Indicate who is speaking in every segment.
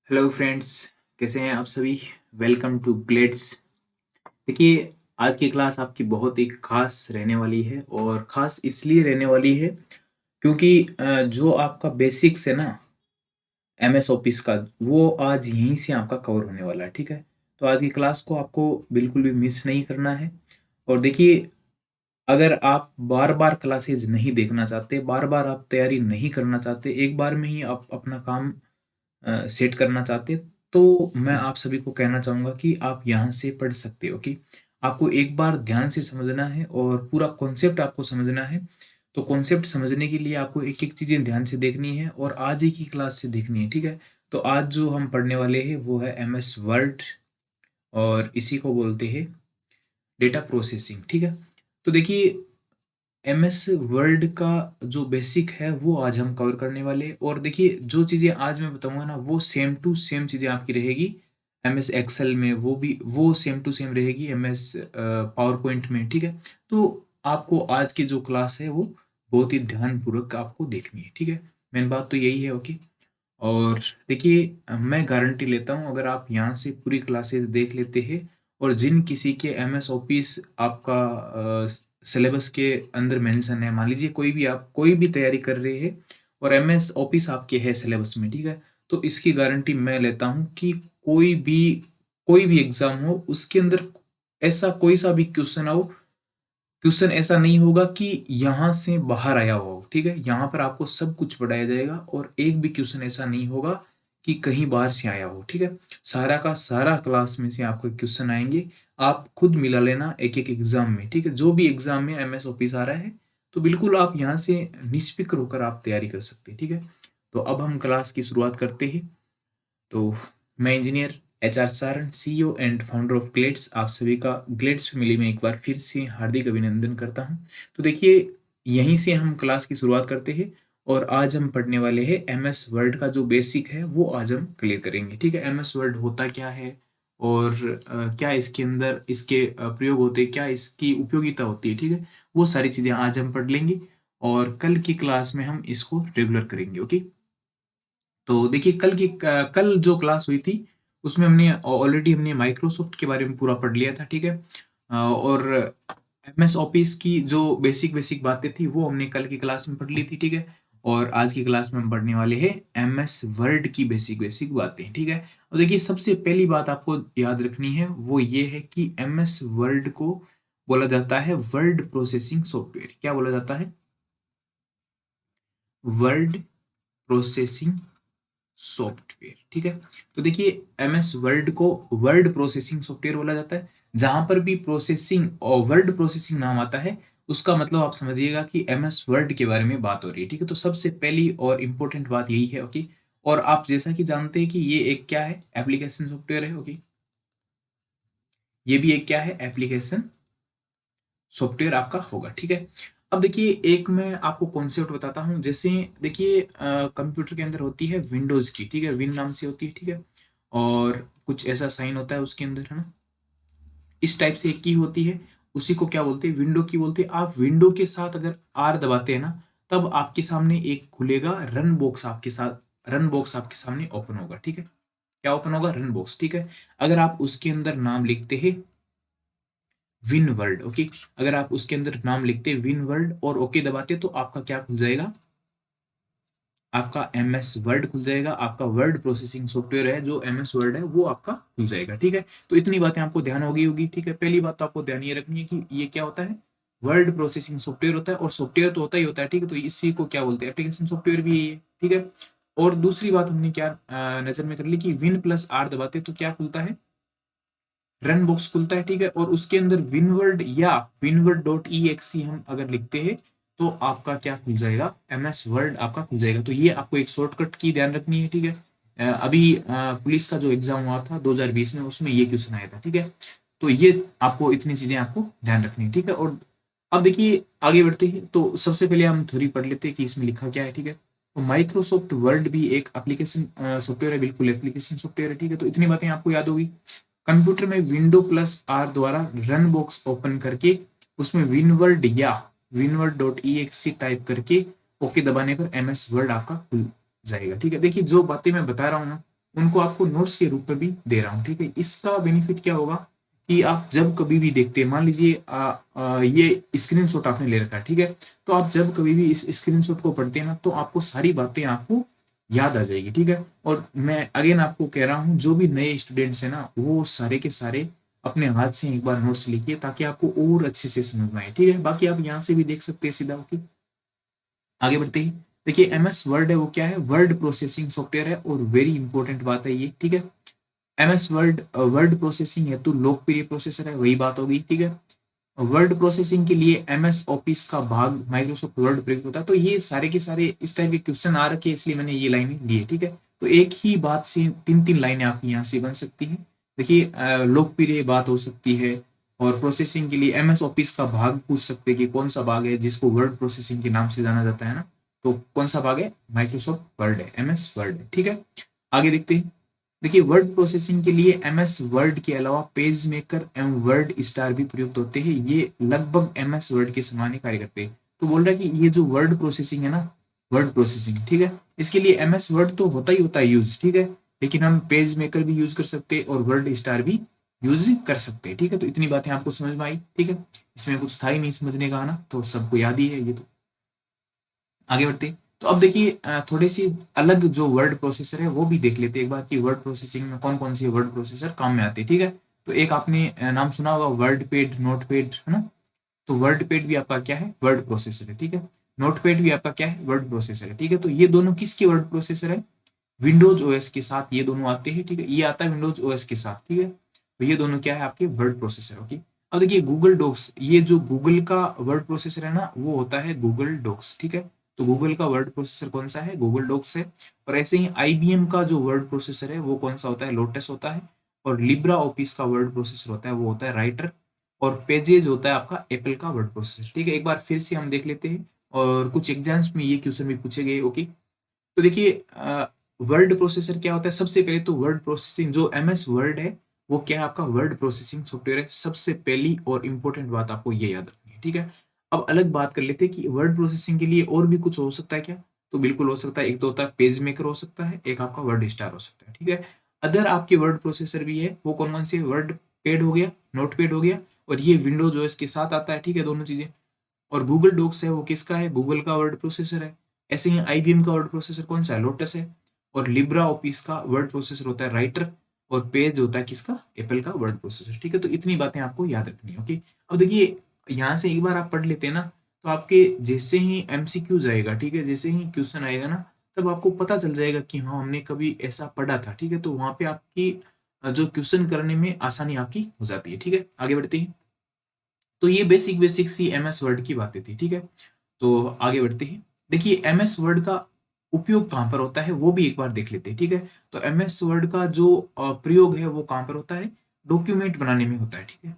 Speaker 1: Hello friends, कैसे हैं आप सभी। Welcome to Glades. देखिए, आज की क्लास आपकी बहुत ही खास रहने वाली है और ख़ास इसलिए रहने वाली है क्योंकि जो आपका बेसिक्स है ना एमएस ऑफिस का, वो आज यहीं से आपका कवर होने वाला है। ठीक है, तो आज की क्लास को आपको बिल्कुल भी मिस नहीं करना है। और देखिए, अगर आप बार बार क्लासेज नहीं देखना चाहते, बार बार आप तैयारी नहीं करना चाहते, एक बार में ही आप अपना काम सेट करना चाहते हैं, तो मैं आप सभी को कहना चाहूँगा कि आप यहाँ से पढ़ सकते हो कि आपको एक बार ध्यान से समझना है और पूरा कॉन्सेप्ट आपको समझना है। तो कॉन्सेप्ट समझने के लिए आपको एक-एक चीज़ें ध्यान से देखनी है और आज ही की क्लास से देखनी है, ठीक है? तो आज जो हम पढ़ने वाले हैं वो है एमएस वर्ड और इसी को बोलते हैं डेटा प्रोसेसिंग, ठीक है? तो देखिए, एमएस वर्ड का जो बेसिक है वो आज हम कवर करने वाले हैं। और देखिए, जो चीज़ें आज मैं बताऊंगा ना वो सेम टू सेम चीज़ें आपकी रहेगी एमएस एक्सेल में, वो सेम टू सेम रहेगी एमएस पावर पॉइंट में, ठीक है। तो आपको आज की जो क्लास है वो बहुत ही ध्यानपूर्वक आपको देखनी है, ठीक है। मेन बात तो यही है, ओके। और देखिए, मैं गारंटी लेता हूँ अगर आप यहाँ से पूरी क्लासेस देख लेते हैं और जिन किसी के एमएस ऑफिस आपका सिलेबस के अंदर मेंशन है, मान लीजिए कोई भी आप कोई भी तैयारी कर रहे हैं और एमएस ऑफिस आपके है सिलेबस में, ठीक है, तो इसकी गारंटी मैं लेता हूँ कि कोई भी एग्जाम हो उसके अंदर ऐसा कोई सा भी क्वेश्चन आओ, क्वेश्चन ऐसा नहीं होगा कि यहाँ से बाहर आया हो, ठीक है। यहाँ पर आपको सब कुछ पढ़ाया जाएगा और एक भी क्वेश्चन ऐसा नहीं होगा कि कहीं बाहर से आया हो, ठीक है। सारा का सारा क्लास में से आपको क्वेश्चन आएंगे, आप खुद मिला लेना एक एक एग्जाम में, ठीक है। जो भी एग्जाम में एमएस ऑफिस आ रहा है तो बिल्कुल आप यहाँ से निष्फिक्र होकर आप तैयारी कर सकते हैं, ठीक है। तो अब हम क्लास की शुरुआत करते हैं। तो मैं engineer HR Saran, CEO and founder of glades, आप सभी का ग्लेड्स फैमिली में एक बार फिर से हार्दिक अभिनंदन करता हूं। तो देखिए, यहीं से हम क्लास की शुरुआत करते हैं और आज हम पढ़ने वाले हैं एमएस वर्ड का जो बेसिक है वो आज हम क्लियर करेंगे, ठीक है। एमएस वर्ड होता क्या है और क्या इसके अंदर इसके प्रयोग होते हैं, क्या इसकी उपयोगिता होती है, ठीक है। वो सारी चीज़ें आज हम पढ़ लेंगे और कल की क्लास में हम इसको रेगुलर करेंगे, ओके। तो देखिए, कल जो क्लास हुई थी उसमें हमने ऑलरेडी हमने माइक्रोसॉफ्ट के बारे में पूरा पढ़ लिया था, ठीक है। और एमएस ऑफिस की जो बेसिक बेसिक बातें थी वो हमने कल की क्लास में पढ़ ली थी, ठीक है। और आज की क्लास में हम पढ़ने वाले हैं एमएस वर्ड की बेसिक बेसिक बातें, ठीक है। और देखिए, सबसे पहली बात आपको याद रखनी है वो ये है कि एमएस वर्ड को बोला जाता है वर्ड प्रोसेसिंग सॉफ्टवेयर। क्या बोला जाता है? वर्ड प्रोसेसिंग सॉफ्टवेयर, ठीक है। तो देखिए, एमएस वर्ड को वर्ड प्रोसेसिंग सॉफ्टवेयर बोला जाता है। जहां पर भी प्रोसेसिंग और वर्ड प्रोसेसिंग नाम आता है उसका मतलब आप समझिएगा कि एमएस वर्ड के बारे में बात हो रही है, ठीक है। तो सबसे पहली और इम्पोर्टेंट बात यही है, ओके। और आप जैसा कि जानते हैं कि ये एक क्या है, एप्लीकेशन सॉफ्टवेयर है, ओके। ये भी एक क्या है, एप्लीकेशन सॉफ्टवेयर आपका होगा, ठीक है। अब देखिए, एक मैं आपको कॉन्सेप्ट बताता हूँ। जैसे देखिए, कंप्यूटर के अंदर होती है विंडोज की, ठीक है, विन नाम से होती है, ठीक है। और कुछ ऐसा साइन होता है उसके अंदर, है ना। इस टाइप से एक की होती है, उसी को क्या बोलते हैं, विंडो की बोलते हैं। आप विंडो के साथ अगर आर दबाते हैं ना, तब आपके सामने एक खुलेगा रन बॉक्स, आपके साथ रन बॉक्स आपके सामने ओपन होगा, ठीक है। क्या ओपन होगा? रन बॉक्स, ठीक है। अगर आप उसके अंदर नाम लिखते हैं विन वर्ल्ड, ओके। अगर आप उसके अंदर नाम लिखते विन वर्ल्ड और ओके दबाते तो आपका क्या खुल जाएगा? आपका एमएस वर्ड खुल जाएगा। आपका वर्ड प्रोसेसिंग सॉफ्टवेयर है जो एमएस वर्ड है वो आपका खुल जाएगा, ठीक है। तो इतनी बातें आपको ध्यान होगी, ठीक है। पहली बात तो आपको ध्यान ये रखनी है कि ये क्या होता है, वर्ड प्रोसेसिंग सॉफ्टवेयर होता है। और सॉफ्टवेयर तो होता ही होता है, ठीक है। तो इसी को क्या बोलते हैं, एप्लीकेशन सॉफ्टवेयर भी यही है, ठीक है। और दूसरी बात हमने क्या नजर में कर ली कि विन प्लस आर दबाते तो क्या खुलता है, रन बॉक्स खुलता है, ठीक है। और उसके अंदर विनवर्ड या विनवर्ड डॉट ई एक्सी हम अगर लिखते हैं तो आपका क्या खुल जाएगा, एमएस वर्ड आपका खुल जाएगा। तो ये आपको एक शॉर्टकट की ध्यान रखनी है, ठीक है। अभी पुलिस का जो एग्जाम हुआ था 2020 में, उसमें ये क्वेश्चन आया था, ठीक है। तो ये आपको इतनी चीजें आपको ध्यान रखनी है, ठीक है। और अब देखिए, आगे बढ़ते हैं तो सबसे पहले हम थ्योरी पढ़ लेते हैं कि इसमें लिखा क्या है, ठीक है। तो माइक्रोसॉफ्ट वर्ड भी एक एप्लीकेशन सॉफ्टवेयर है, बिल्कुल एप्लीकेशन सॉफ्टवेयर है, ठीक है। तो इतनी बातें आपको याद होगी। कंप्यूटर में विंडो प्लस आर द्वारा रन बॉक्स ओपन करके उसमें विनवर्ड या winword dot E X C type करके ओके दबाने पर एमएस वर्ड आपका खुल जाएगा, ठीक है। देखिए, जो बातें मैं बता रहा हूँ ना उनको आपको नोट्स के रूप में भी दे रहा हूँ, ठीक है। इसका बेनिफिट क्या होगा कि आप जब कभी भी देखते हैं, मान लीजिए ये स्क्रीनशॉट आपने ले रखा है, ठीक है, तो आप जब कभी भी इस स्क्रीनशॉट को पढ़ते हैं ना, तो आपको सारी बातें आपको याद आ जाएगी, ठीक है। और मैं अगेन आपको कह रहा हूँ, जो भी नए स्टूडेंट्स हैं ना, वो सारे के सारे अपने हाथ से एक बार नोट्स लिखिए, ताकि आपको और अच्छे से समझ में आए, ठीक है। बाकी आप यहाँ से भी देख सकते हैं सीधा, ओके। आगे बढ़ते ही देखिए, एमएस वर्ड है वो क्या है, वर्ड प्रोसेसिंग सॉफ्टवेयर है, और वेरी इंपॉर्टेंट बात है ये, ठीक है। एमएस वर्ड वर्ड प्रोसेसिंग है तो लोकप्रिय प्रोसेसर है, वही बात होगी, ठीक है। वर्ड प्रोसेसिंग के लिए एमएस ऑफिस का भाग माइक्रोसॉफ्ट वर्ड प्रयुक्त होता है। तो ये सारे के सारे इस टाइप के क्वेश्चन आ रखे हैं, इसलिए मैंने ये लाइनें ली है, ठीक है। तो एक ही बात से तीन तीन लाइनें आपकी यहाँ से बन सकती है। देखिए, लोकप्रिय बात हो सकती है, और प्रोसेसिंग के लिए एमएस ऑफिस का भाग पूछ सकते हैं कि कौन सा भाग है जिसको वर्ड प्रोसेसिंग के नाम से जाना जाता है ना, तो कौन सा भाग है, माइक्रोसॉफ्ट वर्ड है, एमएस वर्ड है, ठीक है। आगे देखते हैं। देखिए, वर्ड प्रोसेसिंग के लिए एमएस वर्ड के अलावा पेज मेकर एवं वर्ड स्टार भी प्रयुक्त होते हैं। ये लगभग एमएस वर्ड के समान ही कार्य करते हैं। तो बोल रहा है कि ये जो वर्ड प्रोसेसिंग है ना, वर्ड प्रोसेसिंग, ठीक है, इसके लिए एमएस वर्ड तो होता है यूज, ठीक है, लेकिन हम पेज मेकर भी यूज कर सकते हैं और वर्ड स्टार भी यूज कर सकते हैं, ठीक है। तो इतनी बातें आपको समझ में आई, ठीक है। इसमें कुछ था ही नहीं समझने का ना, तो सबको याद ही है ये तो। आगे बढ़ते हैं। तो अब देखिए, थोड़ी सी अलग जो वर्ड प्रोसेसर है वो भी देख लेते हैं एक बार, कि वर्ड प्रोसेसिंग में कौन कौन सी वर्ड प्रोसेसर काम में आती है, ठीक है। तो एक आपने नाम सुना होगा, वर्ड पेड, नोट पेड, है ना। तो वर्ड पेड भी आपका क्या है, वर्ड प्रोसेसर है, ठीक है। नोट पेड भी आपका क्या है, वर्ड प्रोसेसर है, ठीक है। तो ये दोनों किसके वर्ड प्रोसेसर है, विंडोज ओएस के साथ ये दोनों आते हैं, ठीक है। ये आता है विंडोज ओएस के साथ, ठीक है। तो ये दोनों क्या है, आपके वर्ड प्रोसेसर, ओके। अब देखिए, गूगल डॉक्स, ये जो गूगल का वर्ड प्रोसेसर है ना, वो होता है गूगल डॉक्स, ठीक है। तो गूगल का वर्ड प्रोसेसर कौन सा है, गूगल डॉक्स है। और ऐसे ही आईबीएम का जो वर्ड प्रोसेसर है वो कौन सा होता है, लोटस होता है। और लिब्रा ऑफिस का वर्ड प्रोसेसर होता है, वो होता है राइटर। और पेजेस होता है आपका एप्पल का वर्ड प्रोसेसर, ठीक है। एक बार फिर से हम देख लेते हैं, और कुछ एग्जाम्स में ये क्वेश्चन भी पूछे गए, ओके। तो देखिए, वर्ड प्रोसेसर क्या होता है, सबसे पहले तो वर्ड प्रोसेसिंग जो एमएस वर्ड है, वो क्या है, आपका वर्ड प्रोसेसिंग सॉफ्टवेयर है। सबसे पहली और इंपॉर्टेंट बात आपको ये याद रखनी है, ठीक है। अब अलग बात कर लेते हैं कि वर्ड प्रोसेसिंग के लिए और भी कुछ हो सकता है क्या, तो बिल्कुल हो सकता है। एक तो होता है पेज मेकर हो सकता है, एक आपका वर्ड स्टार हो सकता है, ठीक है। अदर आपके वर्ड प्रोसेसर भी है, वो कौन कौन से, वर्ड पेड हो गया, नोट पेड हो गया, और ये विंडोज ओएस के साथ आता है, ठीक है, दोनों चीजें। और गूगल डॉक्स है वो किसका है, गूगल का वर्ड प्रोसेसर है। ऐसे ही आईबीएम का वर्ड प्रोसेसर कौन सा है, लोटस है। और लिब्रा ऑफिस का वर्ड प्रोसेसर होता है राइटर। और पेज होता है किसका, एप्पल का वर्ड प्रोसेसर, ठीक है। तो इतनी बातें आपको याद रखनी है, ओके। अब देखिए, यहाँ से एक बार आप पढ़ लेते हैं ना, तो आपके जैसे ही एमसीक्यू जाएगा, ठीक है, जैसे ही क्वेश्चन आएगा ना, तब आपको पता चल जाएगा कि हाँ, हमने कभी ऐसा पढ़ा था, ठीक है। तो वहां पे आपकी जो क्वेश्चन करने में आसानी आपकी हो जाती है, ठीक है। आगे बढ़ते हैं। तो ये बेसिक बेसिक सी एमएस वर्ड की बातें थी, ठीक है। तो आगे बढ़ते हैं। देखिए, एमएस वर्ड का उपयोग कहाँ पर होता है वो भी एक बार देख लेते हैं, ठीक है। तो एमएस वर्ड का जो प्रयोग है वो कहाँ पर होता है, डॉक्यूमेंट बनाने में होता है, ठीक है।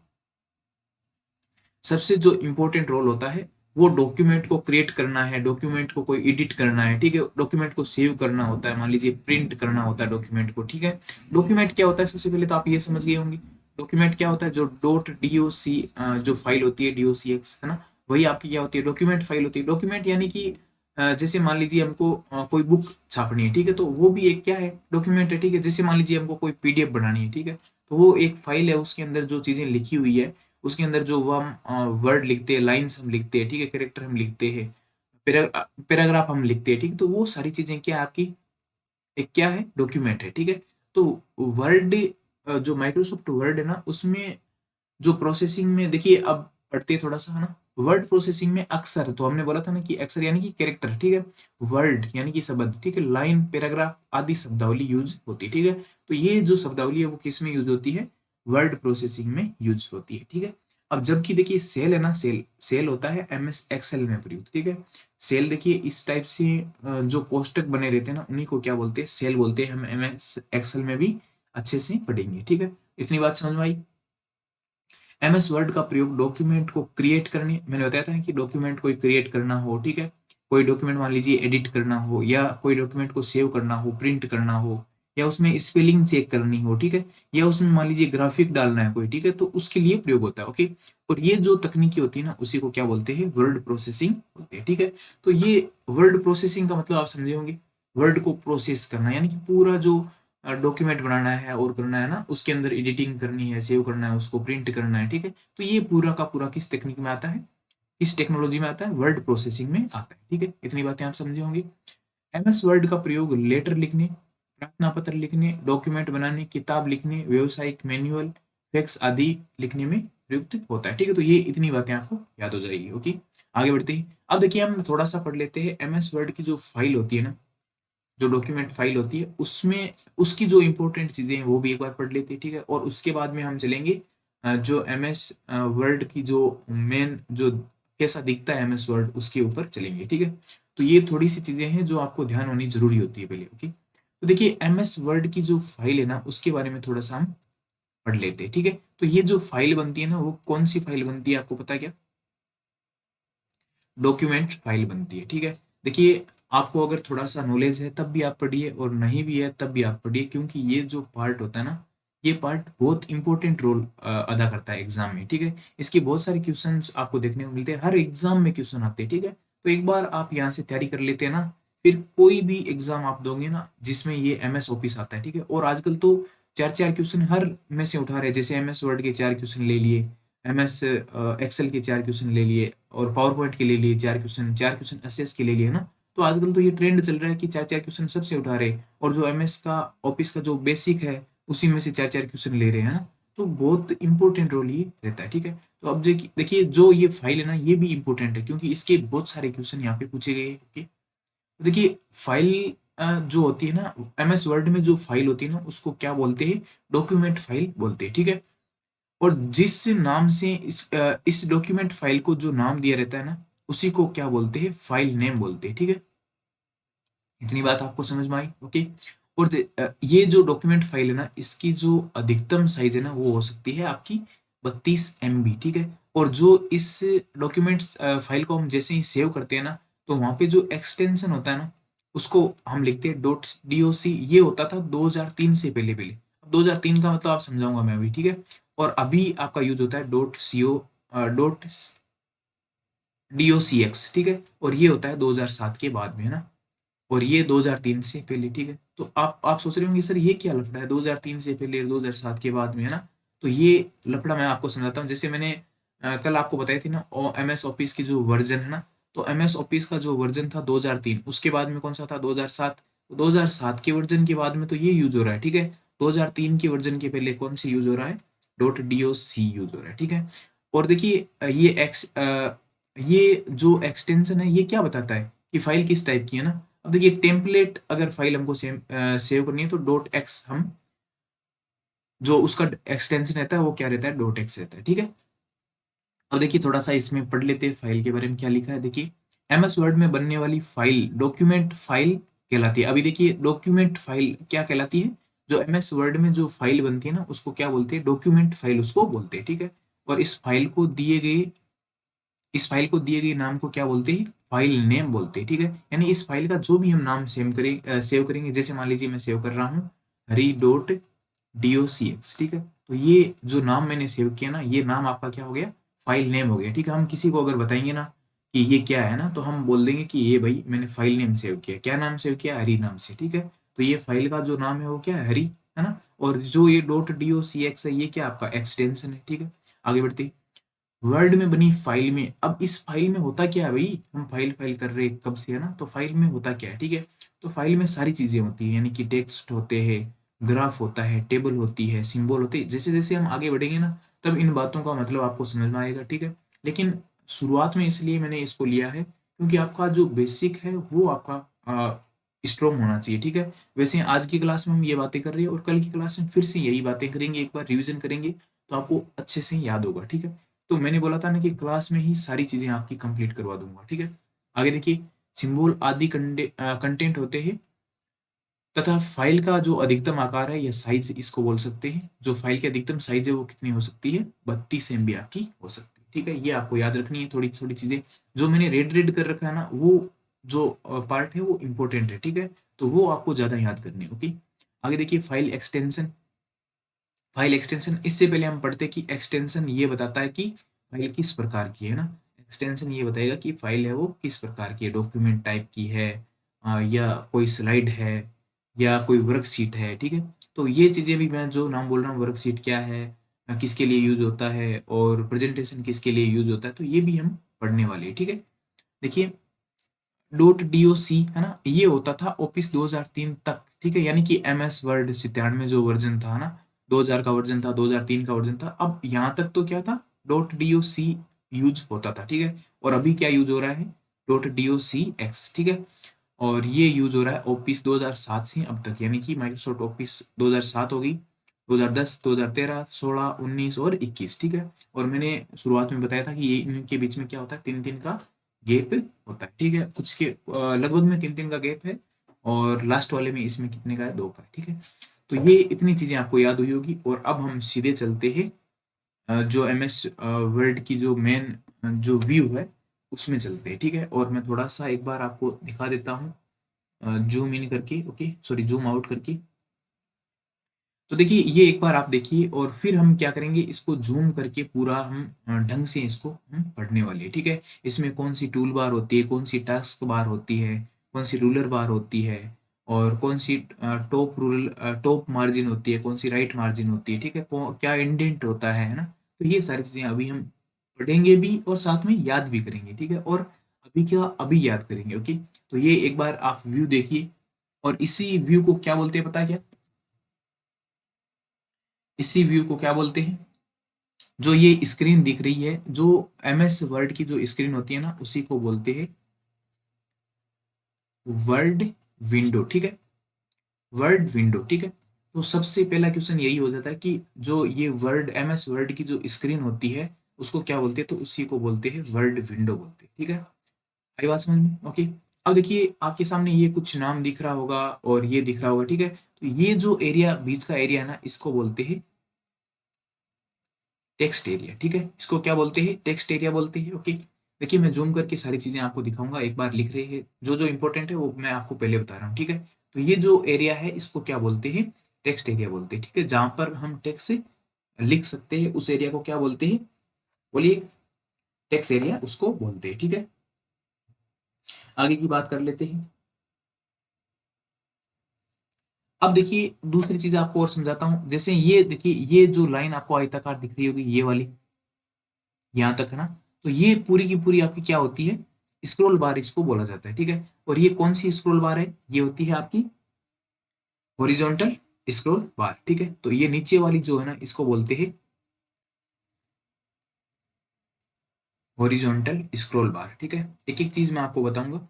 Speaker 1: सबसे जो इम्पोर्टेंट रोल होता है, वो डॉक्यूमेंट को क्रिएट करना है, डॉक्यूमेंट को कोई एडिट करना है, ठीक है, डॉक्यूमेंट को सेव करना होता है, मान लीजिए प्रिंट करना होता है डॉक्यूमेंट को, ठीक है। डॉक्यूमेंट क्या होता है, सबसे पहले तो आप ये समझ गए होंगे। डॉक्यूमेंट क्या होता है, जो डॉट डीओसी जो फाइल होती है, डीओसीएक्स, है ना, वही आपकी क्या होती है, डॉक्यूमेंट फाइल होती है। डॉक्यूमेंट यानी कि जैसे मान लीजिए हमको कोई बुक छापनी है, ठीक है, तो वो भी एक क्या है, डॉक्यूमेंट है, ठीक है। जैसे मान लीजिए हमको कोई पीडीएफ बनानी है, ठीक है, तो वो एक फाइल है, उसके अंदर जो चीजें लिखी हुई है, उसके अंदर जो वो हम वर्ड लिखते हैं, लाइंस हम लिखते हैं, ठीक है, कैरेक्टर हम लिखते हैं, पैराग्राफ हम लिखते हैं, ठीक है, तो वो सारी चीजें क्या है आपकी, एक क्या है, डॉक्यूमेंट है, ठीक है। तो वर्ड, जो माइक्रोसॉफ्ट वर्ड है ना, उसमें जो प्रोसेसिंग में देखिए, अब पढ़ते हैं थोड़ा सा, है ना। वर्ड प्रोसेसिंग में अक्सर, तो हमने बोला था ना कि अक्सर यानी कि कैरेक्टर, ठीक है, वर्ड यानी कि शब्द, ठीक है, लाइन, पैराग्राफ आदि शब्दावली यूज होती है, ठीक है। तो ये जो शब्दावली है वो किस में यूज होती है, वर्ड प्रोसेसिंग में यूज होती है, ठीक है। अब जबकि देखिए, सेल है ना, सेल सेल होता है एमएस एक्सेल में प्रयुक्त, ठीक है। सेल देखिए, इस टाइप से जो कोष्टक बने रहते हैं ना, उन्हीं को क्या बोलते हैं, सेल बोलते हैं। हम एमएस एक्सेल में भी अच्छे से पढ़ेंगे, ठीक है। इतनी बात समझ में आई। एमएस वर्ड का प्रयोग डॉक्यूमेंट को क्रिएट करने, मैंने बताया था कि डॉक्यूमेंट कोई क्रिएट करना हो, ठीक है, कोई डॉक्यूमेंट मान लीजिए एडिट करना हो, या कोई डॉक्यूमेंट को सेव करना हो, प्रिंट करना हो, या उसमें स्पेलिंग चेक करनी हो, ठीक है, या उसमें मान लीजिए ग्राफिक डालना है कोई, ठीक है, तो उसके लिए प्रयोग होता है, ओके। और ये जो तकनीकी होती है ना, उसी को क्या बोलते हैं, वर्ड प्रोसेसिंग बोलते हैं, ठीक है। तो ये वर्ड प्रोसेसिंग का मतलब आप समझे होंगे, वर्ड को प्रोसेस करना, यानी कि पूरा जो डॉक्यूमेंट बनाना है और करना है ना, उसके अंदर एडिटिंग करनी है, सेव करना है, उसको प्रिंट करना है, ठीक है। तो ये पूरा का पूरा किस टेक्निक में आता है, किस टेक्नोलॉजी में आता है, वर्ड प्रोसेसिंग में आता है, ठीक है। इतनी बातें आप समझे होंगे। एमएस वर्ड का प्रयोग लेटर लिखने, प्रार्थना पत्र लिखने, डॉक्यूमेंट बनाने, किताब लिखने, व्यावसायिक मैनुअल, फैक्स आदि लिखने में प्रयुक्त होता है, ठीक है। तो ये इतनी बातें आपको याद हो जाएगी। ओके, आगे बढ़ते हैं। अब देखिए हम थोड़ा सा पढ़ लेते हैं एमएस वर्ड की जो फाइल होती है ना, जो डॉक्यूमेंट फाइल होती है, उसमें उसकी जो इंपॉर्टेंट चीजें हैं वो भी एक बार पढ़ लेते हैं, ठीक है। और उसके बाद में हम चलेंगे जो एमएस वर्ड की जो मेन जो कैसा दिखता है एमएस वर्ड, उसके ऊपर चलेंगे, ठीक है। तो ये थोड़ी सी चीजें हैं जो आपको ध्यान होनी जरूरी होती है पहले। ओके, तो देखिए एमएस वर्ड की जो फाइल है ना, उसके बारे में थोड़ा सा हम पढ़ लेते हैं, ठीक है। तो ये जो फाइल बनती है ना, वो कौन सी फाइल बनती है आपको पता है क्या? डॉक्यूमेंट फाइल बनती है, ठीक है। देखिए आपको अगर थोड़ा सा नॉलेज है तब भी आप पढ़िए, और नहीं भी है तब भी आप पढ़िए, क्योंकि ये जो पार्ट होता है ना, ये पार्ट बहुत इंपॉर्टेंट रोल अदा करता है एग्जाम में, ठीक है। इसके बहुत सारे क्वेश्चंस आपको देखने को मिलते हैं, हर एग्जाम में क्वेश्चन आते हैं, ठीक है। तो एक बार आप यहाँ से तैयारी कर लेते हैं ना, फिर कोई भी एग्जाम आप दोगे ना जिसमें ये एमएस ऑफिस आता है, ठीक है। और आजकल तो चार चार क्वेश्चन हर में से उठा रहे हैं, जैसे एमएस वर्ड के चार क्वेश्चन ले लिए, एमएस एक्सेल के चार क्वेश्चन ले लिए, और पावर पॉइंट के ले लिए चार क्वेश्चन एसएस के ले लिए ना। तो आजकल तो ये ट्रेंड चल रहा है कि चार चार क्वेश्चन सबसे उठा रहे हैं, और जो एमएस का ऑफिस का जो बेसिक है उसी में से चार चार क्वेश्चन ले रहे हैं ना। तो बहुत इंपॉर्टेंट रोल ये रहता है, ठीक है। तो अब देखिए जो ये फाइल है ना, ये भी इंपॉर्टेंट है, क्योंकि इसके बहुत सारे क्वेश्चन यहाँ पे पूछे गए हैं। ओके, तो देखिए फाइल जो होती है ना, एमएस वर्ड में जो फाइल होती है ना, उसको क्या बोलते हैं? डॉक्यूमेंट फाइल बोलते हैं, ठीक है। और जिस नाम से इस डॉक्यूमेंट फाइल को जो नाम दिया रहता है ना, उसी को क्या बोलते हैं? फाइल नेम बोलते हैं, ठीक है। इतनी बात आपको समझ में आई? ओके। और ये जो डॉक्यूमेंट फाइल है ना, इसकी जो अधिकतम साइज है ना, वो हो सकती है आपकी 32 MB, ठीक है। और जो इस डॉक्यूमेंट फाइल को हम जैसे ही सेव करते हैं ना, तो वहां पे जो एक्सटेंशन होता है ना, उसको हम लिखते हैं .doc। ये होता था 2003 से पहले पहले। 2003 का मतलब आप समझाऊंगा मैं अभी, ठीक है। और अभी आपका यूज होता है डॉट docx, ठीक है। और ये होता है 2007 के बाद में, है ना। और ये 2003 से पहले, ठीक है। तो आप सोच रहे होंगे सर ये क्या लफड़ा है, 2003 से पहले 2007 के बाद में, है ना। तो ये लफड़ा मैं आपको समझाता हूँ। जैसे मैंने कल आपको बताई थी ना, एमएस ऑफिस की जो वर्जन है ना, तो एमएस ऑफिस का जो वर्जन था 2003, उसके बाद में कौन सा था? 2007। 2007 के वर्जन के बाद में तो ये यूज हो रहा है, ठीक है। 2003 के वर्जन के पहले कौन सी यूज हो रहा है? .doc यूज हो रहा है, ठीक है। और देखिए ये जो एक्सटेंशन है, ये क्या बताता है कि फाइल किस टाइप की है ना। अब देखिए टेम्पलेट अगर फाइल हमको सेव करनी है, तो .x हम जो उसका एक्सटेंशन रहता है वो क्या रहता है? .x रहता है, ठीक है। अब देखिए थोड़ा सा इसमें पढ़ लेते हैं फाइल के बारे में क्या लिखा है। देखिए एमएस वर्ड में बनने वाली फाइल डॉक्यूमेंट फाइल कहलाती है। अभी देखिए डॉक्यूमेंट फाइल क्या कहलाती है? जो एमएस वर्ड में जो फाइल बनती है ना, उसको क्या बोलते हैं? डॉक्यूमेंट फाइल उसको बोलते हैं, ठीक है। और इस फाइल को दिए गए नाम को क्या बोलते हैं? फाइल नेम बोलते हैं, ठीक है। यानी इस फाइल का जो भी हम नाम सेव करेंगे, जैसे मान लीजिए मैं सेव कर रहा हूँ hri.docx, ठीक है। तो ये जो नाम मैंने सेव किया ना, ये नाम आपका क्या हो गया? फाइल नेम हो गया, ठीक है। हम किसी को अगर बताएंगे ना कि ये क्या है ना, तो हम बोल देंगे कि ये भाई मैंने फाइल नेम सेव किया। क्या नाम सेव किया? हरी नाम से, ठीक है। तो ये फाइल का जो नाम है वो क्या है? हरी, है ना। और जो ये .docx है, ये क्या आपका एक्सटेंशन है, ठीक है। आगे बढ़ते हैं। वर्ड में बनी फाइल में, अब इस फाइल में होता क्या है भाई? हम फाइल फाइल कर रहे हैं कब से, है ना। तो फाइल में होता क्या है, ठीक है। तो फाइल में सारी चीजें होती है, यानी कि टेक्स्ट होते हैं, ग्राफ होता है, टेबल होती है, सिंबल होते हैं। जैसे जैसे हम आगे बढ़ेंगे ना, तब इन बातों का मतलब आपको समझ में आएगा, ठीक है। लेकिन शुरुआत में इसलिए मैंने इसको लिया है क्योंकि आपका जो बेसिक है वो आपका स्ट्रॉन्ग होना चाहिए, ठीक है। वैसे आज की क्लास में हम ये बातें कर रहे हैं, और कल की क्लास में फिर से यही बातें करेंगे, एक बार रिवीजन करेंगे, तो आपको अच्छे से याद होगा, ठीक है। तो मैंने बोला था ना कि क्लास में ही सारी चीजें आपकी कंप्लीट करवा दूंगा, ठीक है। आगे देखिए, सिंबल आदि कंटेंट होते हैं, तथा फाइल का जो अधिकतम आकार है या साइज इसको बोल सकते हैं। जो फाइल की अधिकतम साइज है वो कितनी हो सकती है? 32 MB आपकी हो सकती है, ठीक है। ये आपको याद रखनी है थोड़ी थोड़ी चीजें। जो मैंने रेड रेड कर रखा है ना, वो जो पार्ट है वो इंपॉर्टेंट है, ठीक है। तो वो आपको ज्यादा याद करनी है। ओके, आगे देखिए, फाइल एक्सटेंशन। इससे पहले हम पढ़ते कि एक्सटेंशन ये बताता है कि फाइल किस प्रकार की है ना। एक्सटेंशन ये बताएगा कि फाइल है वो किस प्रकार की है, डॉक्यूमेंट टाइप की है, या कोई स्लाइड है, या कोई वर्कशीट है, ठीक है? तो ये चीज़ें भी मैं जो नाम बोल रहा हूँ, वर्कशीट क्या है, किसके लिए यूज़ होता है और प्रेजेंटेशन किसके लिए यूज़ होता है, तो ये भी हम पढ़ने वाले हैं, ठीक है? देखिए .doc है ना, ये होता था ऑफिस 2003 तक, ठीक है? यानी कि एमएस वर्ड 97 जो वर्जन था ना, 2000 का वर्जन था, 2003 का वर्जन था। अब यहाँ तक तो क्या था, .doc यूज होता था, ठीक है? और अभी क्या यूज हो रहा है, .docx, ठीक है? और ये यूज हो रहा है ऑफिस 2007 से अब तक, यानी कि माइक्रोसॉफ्ट ऑफिस 2007 होगी, 2010, 2013, 16, 19 और 21, ठीक है? और मैंने शुरुआत में बताया था कि ये इनके बीच में क्या होता है, 3 दिन का गैप होता है, ठीक है? कुछ के लगभग में 3 दिन का गैप है, और लास्ट वाले में इसमें कितने का है, 2 का, ठीक है? तो ये इतनी चीजें आपको याद हुई होगी, और अब हम सीधे चलते हैं जो एमएस वर्ड की जो मेन जो व्यू है उसमें चलते हैं, ठीक है? और मैं थोड़ा सा एक बार आपको दिखा देता हूँ, जूम इन करके, ओके सॉरी जूम आउट करके। तो देखिए ये एक बार आप देखिए, और फिर हम क्या करेंगे, इसको जूम करके पूरा हम ढंग से इसको हम पढ़ने वाले हैं, ठीक है? इसमें कौन सी टूल बार होती है, कौन सी टास्क बार होती है, कौन सी रूलर बार होती है, और कौन सी टॉप मार्जिन होती है, कौन सी राइट मार्जिन होती है, ठीक है? क्या इंडेंट होता है ना? तो ये सारी चीजें अभी हम पढ़ेंगे भी और साथ में याद भी करेंगे, ठीक है? और अभी क्या, अभी याद करेंगे, ओके? तो ये एक बार आप व्यू देखिए, और इसी व्यू को क्या बोलते हैं पता है क्या? इसी व्यू को क्या बोलते हैं? जो ये स्क्रीन दिख रही है, जो एमएस वर्ड की जो स्क्रीन होती है ना, उसी को बोलते हैं वर्ड विंडो, ठीक है? वर्ड विंडो, ठीक है? तो सबसे पहला क्वेश्चन यही हो जाता है कि जो ये वर्ड एमएस वर्ड की जो स्क्रीन होती है उसको क्या बोलते हैं, तो उसी को बोलते हैं वर्ड विंडो बोलते हैं, ठीक है? आई बात समझ में? ओके। अब देखिए आपके सामने ये कुछ नाम दिख रहा होगा और ये दिख रहा होगा, ठीक है? तो ये जो एरिया, बीच का एरिया है ना, इसको बोलते हैं टेक्स्ट एरिया, ठीक है? इसको क्या बोलते हैं, टेक्स्ट एरिया बोलते हैं, ओके? देखिए मैं जूम करके सारी चीजें आपको दिखाऊंगा, एक बार लिख रहे हैं, जो जो इंपॉर्टेंट है वो मैं आपको पहले बता रहा हूँ, ठीक है? तो ये जो एरिया है इसको क्या बोलते हैं, टेक्स्ट एरिया बोलते हैं, ठीक है? जहां पर हम टेक्स्ट लिख सकते हैं उस एरिया को क्या बोलते हैं, बोलिए? टेक्स्ट एरिया उसको बोलते हैं, ठीक है? आगे की बात कर लेते हैं। अब देखिए दूसरी चीज आपको और समझाता हूँ, जैसे ये देखिए, ये जो लाइन आपको आयताकार दिख रही होगी, ये वाली, यहाँ तक है ना, तो ये पूरी की पूरी आपकी क्या होती है, स्क्रॉल बार इसको बोला जाता है, ठीक है? और ये कौन सी स्क्रॉल बार है, ये होती है आपकी हॉरिजॉन्टल स्क्रॉल बार, ठीक है? तो ये नीचे वाली जो है ना, इसको बोलते हैं हॉरिजॉन्टल स्क्रॉल बार, ठीक है? एक एक चीज मैं आपको बताऊंगा,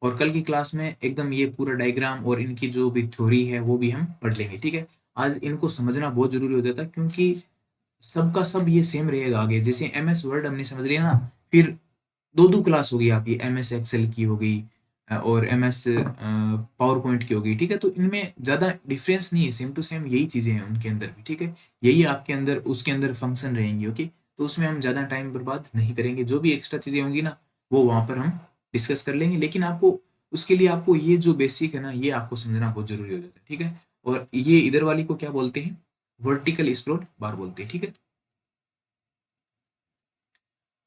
Speaker 1: और कल की क्लास में एकदम ये पूरा डायग्राम और इनकी जो भी थ्योरी है वो भी हम पढ़ लेंगे, ठीक है? आज इनको समझना बहुत जरूरी हो जाता है, क्योंकि सबका सब ये सेम रहेगा आगे, जैसे एमएस वर्ड हमने समझ लिया ना, फिर दो दो क्लास होगी आपकी, एमएस एक्सेल की होगी, और एमएस पावर पॉइंट की होगी, ठीक है? तो इनमें ज्यादा डिफरेंस नहीं है, सेम टू सेम यही चीजें हैं उनके अंदर भी, ठीक है? यही आपके अंदर उसके अंदर फंक्शन रहेंगे, ओके? तो उसमें हम ज्यादा टाइम बर्बाद नहीं करेंगे, जो भी एक्स्ट्रा चीजें होंगी ना वो वहां पर हम डिस्कस कर लेंगे, लेकिन आपको उसके लिए आपको ये जो बेसिक है ना, ये आपको समझना बहुत जरूरी हो जाता है, ठीक है? और ये इधर वाली को क्या बोलते हैं, वर्टिकल स्क्रॉल बार बोलते हैं, ठीक है?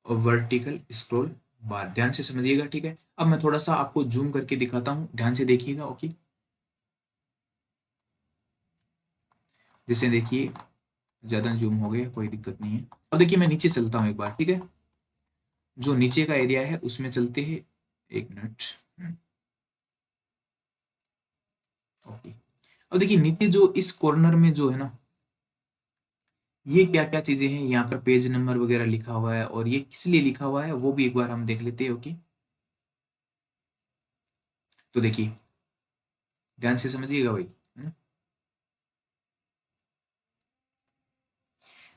Speaker 1: और वर्टिकल स्क्रॉल बार ध्यान से समझिएगा, ठीक है? अब मैं थोड़ा सा आपको जूम करके दिखाता हूँ, ध्यान से देखिएगा, ओके? जैसे देखिए ज्यादा जूम हो गया, कोई दिक्कत नहीं है। अब देखिए मैं नीचे चलता हूँ एक बार, ठीक है? जो नीचे का एरिया है उसमें चलते हैं, एक मिनट, ओके। अब देखिए नीचे जो इस कॉर्नर में जो है ना, ये क्या क्या चीजें हैं, यहाँ पर पेज नंबर वगैरह लिखा हुआ है, और ये किस लिए लिखा हुआ है वो भी एक बार हम देख लेते हैं, ओके? तो देखिए ध्यान से समझिएगा भाई, है ना?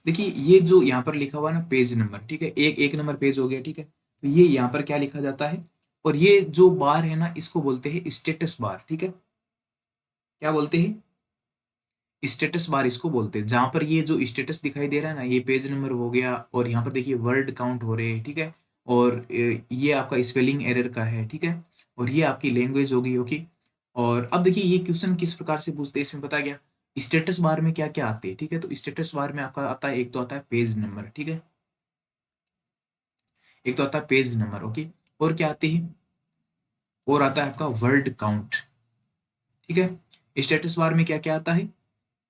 Speaker 1: देखिए ये जो यहाँ पर लिखा हुआ है ना, पेज नंबर, ठीक है? एक एक नंबर पेज हो गया, ठीक है? तो ये यहाँ पर क्या लिखा जाता है, और ये जो बार है ना, इसको बोलते हैं स्टेटस बार, ठीक है? क्या बोलते हैं, स्टेटस बार इसको बोलते हैं। जहां पर ये जो स्टेटस दिखाई दे रहा है ना, ये पेज नंबर हो गया, और यहाँ पर देखिए वर्ड काउंट हो रहे हैं, ठीक है? और ये आपका स्पेलिंग एरर का है, ठीक है? और ये आपकी लैंग्वेज होगी, ओके? और अब देखिए ये क्वेश्चन किस प्रकार से पूछते हैं, इसमें पता गया स्टेटस बार में क्या क्या आते हैं, ठीक है? तो स्टेटस बार में आपका आता है, एक तो आता है पेज नंबर, ठीक है? एक तो आता है पेज नंबर, ओके? और क्या आते हैं, और आता है आपका वर्ड काउंट, ठीक है। स्टेटस बार में क्या क्या आता है,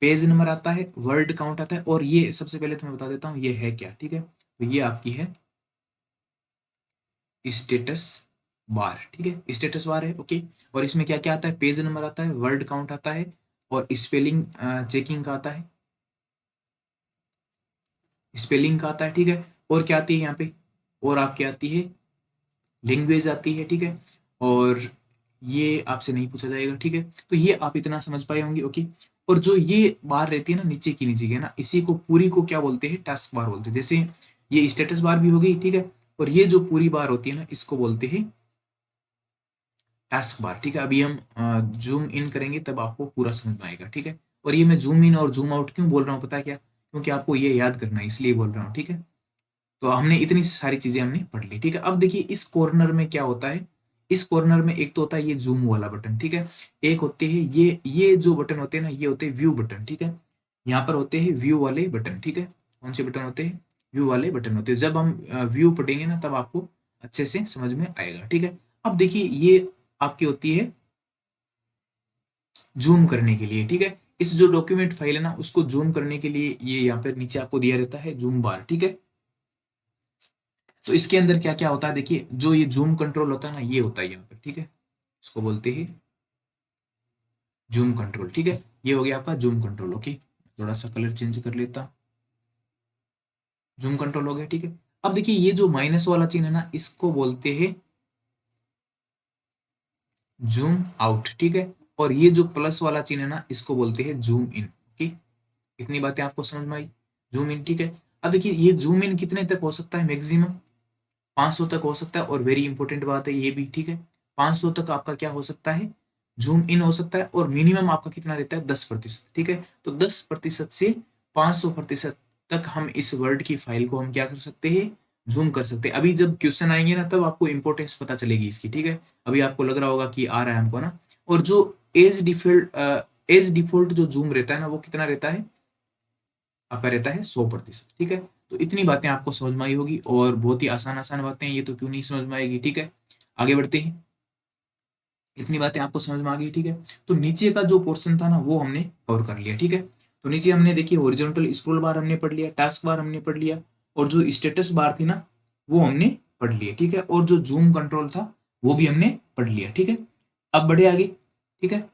Speaker 1: पेज नंबर आता है, वर्ड काउंट आता है, और ये सबसे पहले तो मैं बता देता हूँ ये है क्या, ठीक है। तो ये आपकी है स्टेटस बार, ठीक है, स्टेटस बार है, ओके। और इसमें क्या क्या आता है, पेज नंबर आता है, वर्ड काउंट आता है, और स्पेलिंग चेकिंग का आता है, स्पेलिंग का आता है, ठीक है। और क्या आती है यहाँ पे, और आपकी आती है लैंग्वेज आती है, ठीक है। और ये आपसे नहीं पूछा जाएगा, ठीक है। तो ये आप इतना समझ पाए होंगे, ओके। और जो ये बार रहती है ना नीचे की है ना, इसी को पूरी को क्या बोलते हैं, टास्क बार बोलते हैं। जैसे ये स्टेटस बार भी हो गई, ठीक है। और ये जो पूरी बार होती है ना, इसको बोलते हैं टास्क बार, ठीक है। अभी हम जूम इन करेंगे तब आपको पूरा समझ में आएगा, ठीक है। और ये मैं जूम इन और जूम आउट क्यों बोल रहा हूँ पता है क्या, क्योंकि आपको ये याद करना है इसलिए बोल रहा हूँ, ठीक है। तो हमने इतनी सारी चीजें हमने पढ़ ली, ठीक है। अब देखिए इस कॉर्नर में क्या होता है, इस कॉर्नर में एक तो होता है ये जूम वाला बटन, ठीक है। एक होते हैं ये जो बटन होते हैं ना, ये होते हैं व्यू बटन, ठीक है। यहाँ पर होते हैं व्यू वाले बटन, ठीक है। कौन से बटन होते हैं, व्यू वाले बटन होते हैं। जब हम व्यू पढ़ेंगे ना तब आपको अच्छे से समझ में आएगा, ठीक है। अब देखिए ये आपकी होती है जूम करने के लिए, ठीक है। इस जो डॉक्यूमेंट फाइल है ना उसको जूम करने के लिए ये यहाँ पर नीचे आपको दिया रहता है जूम बार, ठीक है। तो इसके अंदर क्या क्या होता है, देखिए जो ये जूम कंट्रोल होता है ना, ये होता है यहाँ पर, ठीक है। इसको बोलते हैं जूम कंट्रोल, ठीक है। ये हो गया आपका जूम कंट्रोल, ओके। थोड़ा सा कलर चेंज कर लेता, जूम कंट्रोल हो गया, ठीक है। अब देखिए ये जो माइनस वाला चिन्ह है ना, इसको बोलते हैं जूम आउट, ठीक है। और ये जो प्लस वाला चिन्ह है ना, इसको बोलते हैं जूम इन, ओके। इतनी बातें आपको समझ में आई, जूम इन, ठीक है। अब देखिए ये जूम इन कितने तक हो सकता है, मैक्सिमम 500 तक हो सकता है। और वेरी इंपॉर्टेंट बात है ये भी, ठीक है। 500 तक आपका क्या हो सकता है, जूम इन हो सकता है। और मिनिमम आपका कितना रहता है, 10%, ठीक है। तो 10% से 500% तक हम इस वर्ड की फाइल को हम क्या कर सकते हैं, जूम कर सकते हैं। अभी जब क्वेश्चन आएंगे ना तब आपको इंपॉर्टेंस पता चलेगी इसकी, ठीक है। अभी आपको लग रहा होगा कि आ रहा है हमको ना। और जो एज डिफॉल्ट जो जूम रहता है ना, वो कितना रहता है आपका, रहता है 100%, ठीक है। तो इतनी बातें आपको समझ में आई होगी, और बहुत ही आसान आसान बातें हैं ये, तो क्यों नहीं समझ में आएगी, ठीक है। आगे बढ़ते हैं, इतनी बातें आपको समझ में आ गई, ठीक है। तो नीचे का जो पोर्शन था ना वो हमने कवर कर लिया, ठीक है। तो नीचे हमने देखिए हॉरिजॉन्टल स्क्रॉल बार हमने पढ़ लिया, टास्क बार हमने पढ़ लिया, और जो स्टेटस बार थी ना वो हमने पढ़ लिया, ठीक है। और जो जूम कंट्रोल था वो भी हमने पढ़ लिया, ठीक है। अब बढ़े आगे, ठीक है।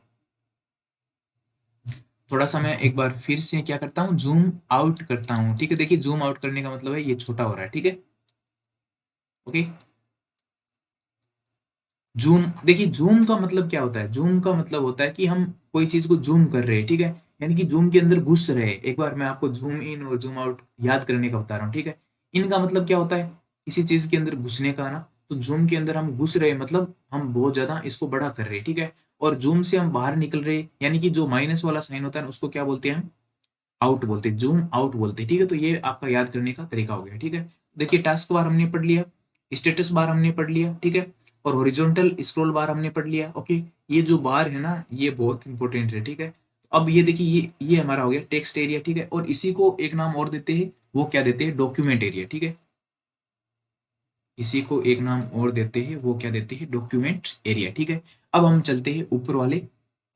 Speaker 1: थोड़ा सा मैं एक बार फिर से क्या करता हूँ, जूम आउट करता हूँ, ठीक है। देखिए जूम आउट करने का मतलब है ये छोटा हो रहा है, ठीक है, ओके। जूम, देखिए जूम का मतलब क्या होता है, जूम का मतलब होता है कि हम कोई चीज को जूम कर रहे हैं, ठीक है। यानी कि जूम के अंदर घुस रहे हैं। एक बार मैं आपको जूम इन और जूम आउट याद करने का बता रहा हूँ, ठीक है। इनका मतलब क्या होता है, किसी चीज के अंदर घुसने का ना। तो जूम के अंदर हम घुस रहे हैं मतलब हम बहुत ज्यादा इसको बड़ा कर रहे हैं, ठीक है। और जूम से हम बाहर निकल रहे हैं, यानी कि जो माइनस वाला साइन होता है ना उसको क्या बोलते हैं हम, आउट बोलते हैं, जूम आउट बोलते हैं, ठीक है। तो ये आपका याद करने का तरीका हो गया, ठीक है। देखिए टास्क बार हमने पढ़ लिया, स्टेटस बार हमने पढ़ लिया, ठीक है। और हॉरिजॉन्टल स्क्रॉल बार हमने पढ़ लिया, ओके। ये जो बार है ना ये बहुत इंपॉर्टेंट है, ठीक है। अब ये देखिए ये हमारा हो गया टेक्स्ट एरिया, ठीक है। और इसी को एक नाम और देते हैं, वो क्या देते हैं, डॉक्यूमेंट एरिया, ठीक है। इसी को एक नाम और देते हैं, वो क्या देते हैं, डॉक्यूमेंट एरिया, ठीक है। अब हम चलते हैं ऊपर वाले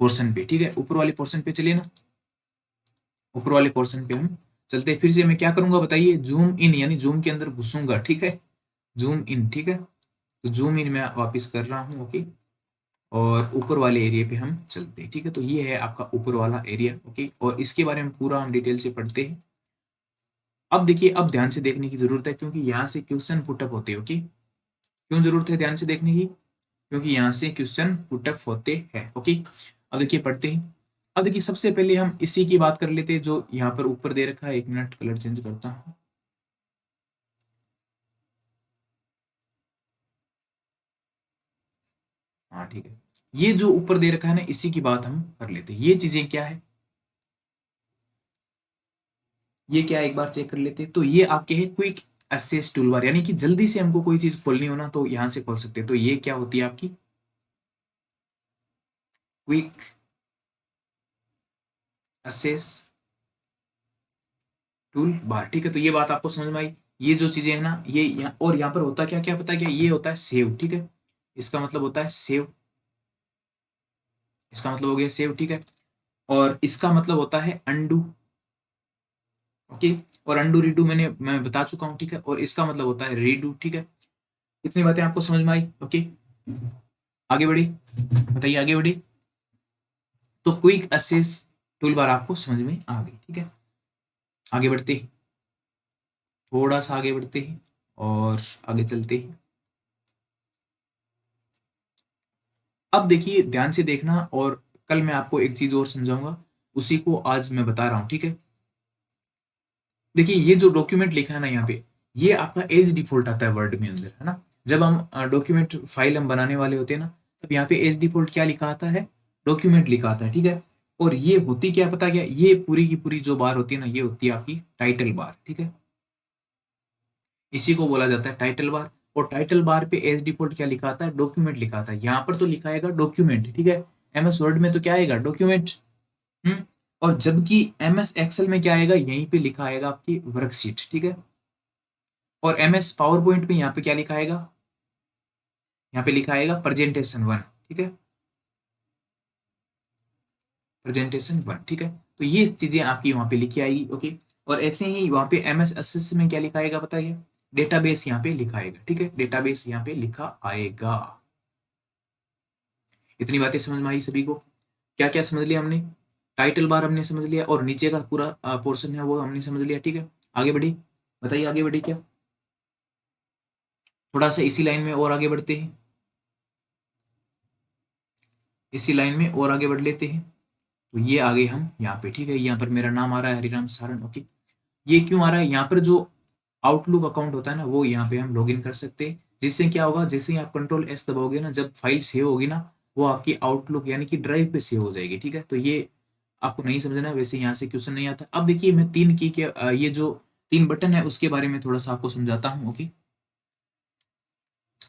Speaker 1: पोर्शन पे, ठीक है। ऊपर वाले पोर्शन पे चलिए ना, ऊपर वाले पोर्शन पे हम चलते हैं। फिर से मैं क्या करूंगा बताइए, जूम इन यानी जूम के अंदर घुसूंगा, ठीक है, जूम इन, ठीक है। तो जूम इन मैं वापस कर रहा हूँ, ओके। और ऊपर वाले एरिया पे हम चलते हैं, ठीक है। तो ये है आपका ऊपर वाला एरिया, ओके। और इसके बारे में पूरा हम डिटेल से पढ़ते हैं। अब देखिए अब ध्यान से देखने की जरूरत है, क्योंकि यहाँ से क्वेश्चन पुटअप होते हैं, ओके। क्यों जरूरत है ध्यान से देखने की, क्योंकि यहाँ से क्वेश्चन पुटअप होते हैं, ओके। अब देखिए पढ़ते हैं। अब देखिए सबसे पहले हम इसी की बात कर लेते हैं जो यहाँ पर ऊपर दे रखा है। एक मिनट कलर चेंज करता हूँ, हाँ ठीक है। ये जो ऊपर दे रखा है ना इसी की बात हम कर लेते हैं। ये चीजें क्या है, ये क्या है एक बार चेक कर लेते हैं। तो ये आपके है क्विक एक्सेस टूलबार, यानी कि जल्दी से हमको कोई चीज खोलनी हो ना तो यहाँ से खोल सकते हैं। तो ये क्या होती है आपकी क्विक एक्सेस टूल बार, ठीक है। तो ये बात आपको समझ में आई। ये जो चीजें है ना ये और यहाँ पर होता क्या क्या पता है क्या, ये होता है सेव, ठीक है। इसका मतलब होता है सेव, इसका मतलब हो गया सेव, ठीक है। और इसका मतलब होता है अंडू, ओके। और अंडू रीडू मैं बता चुका हूँ, ठीक है। और इसका मतलब होता है रीडू, ठीक है। इतनी बातें आपको समझ में आई, ओके। आगे बढ़ी, बताइए आगे बढ़ी। तो क्विक असेस टूल बार आपको समझ में आ गई, ठीक है। आगे बढ़ते ही, थोड़ा सा आगे बढ़ते ही और आगे चलते ही। अब देखिए ध्यान से देखना, और कल मैं आपको एक चीज और समझाऊंगा, उसी को आज मैं बता रहा हूं, ठीक है। देखिए ये जो डॉक्यूमेंट लिखा है ना यहाँ पे, ये आपका एज डिफॉल्ट आता है वर्ड में अंदर, है ना। जब हम डॉक्यूमेंट फाइल हम बनाने वाले होते हैं ना, तब यहाँ पे एज डिफॉल्ट क्या लिखा आता है, डॉक्यूमेंट लिखा आता है, ठीक है। और ये होती क्या पता क्या, ये पूरी की पूरी जो बार होती है ना, ये होती है आपकी टाइटल बार, ठीक है। इसी को बोला जाता है टाइटल बार। और टाइटल बार पे एज डिफॉल्ट क्या लिखा आता है, डॉक्यूमेंट लिखा आता है। यहाँ पर तो लिखा आएगा डॉक्यूमेंट, ठीक है। एमएस वर्ड में तो क्या आएगा, डॉक्यूमेंट। हम्म। और जबकि एमएस एक्सेल में क्या आएगा, यहीं पे लिखा आएगा आपकी वर्कशीट, ठीक है। और एमएस पावर पॉइंट में यहाँ पे क्या लिखा आएगा, यहाँ पे लिखा आएगा प्रेजेंटेशन वन, ठीक है। प्रेजेंटेशन वन, ठीक है। तो ये चीजें आपकी वहां पे लिखी आएगी, ओके। और ऐसे ही वहां पे एमएस असिस्ट में क्या लिखा आएगा बताइए, डेटाबेस यहाँ पे लिखा आएगा, ठीक है। डेटाबेस यहाँ पे लिखा आएगा। इतनी बातें समझ में आई सभी को, क्या क्या समझ लिया हमने, टाइटल बार हमने समझ लिया, और नीचे का पूरा पोर्शन है वो हमने समझ लिया, ठीक है। आगे बढ़ी, बताइए आगे बढ़ी क्या, थोड़ा सा इसी लाइन में और आगे बढ़ते हैं, इसी लाइन में और आगे बढ़ लेते हैं। तो ये आगे हम यहाँ पे, ठीक है। यहाँ पर मेरा नाम आ रहा है हरिराम सारन, ओके। ये क्यों आ रहा है, यहाँ पर जो आउटलुक अकाउंट होता है ना, वो यहाँ पे हम लॉगिन कर सकते हैं। जिससे क्या होगा, जैसे ही आप कंट्रोल एस दबाओगे ना, जब फाइल सेव होगी ना, वो आपकी आउटलुक यानी कि ड्राइव पे सेव हो जाएगी, ठीक है। तो ये आपको नहीं समझना, वैसे यहाँ से क्वेश्चन नहीं आता। अब देखिए मैं तीन की के ये जो तीन बटन है उसके बारे में थोड़ा सा आपको समझाता हूँ, ओके।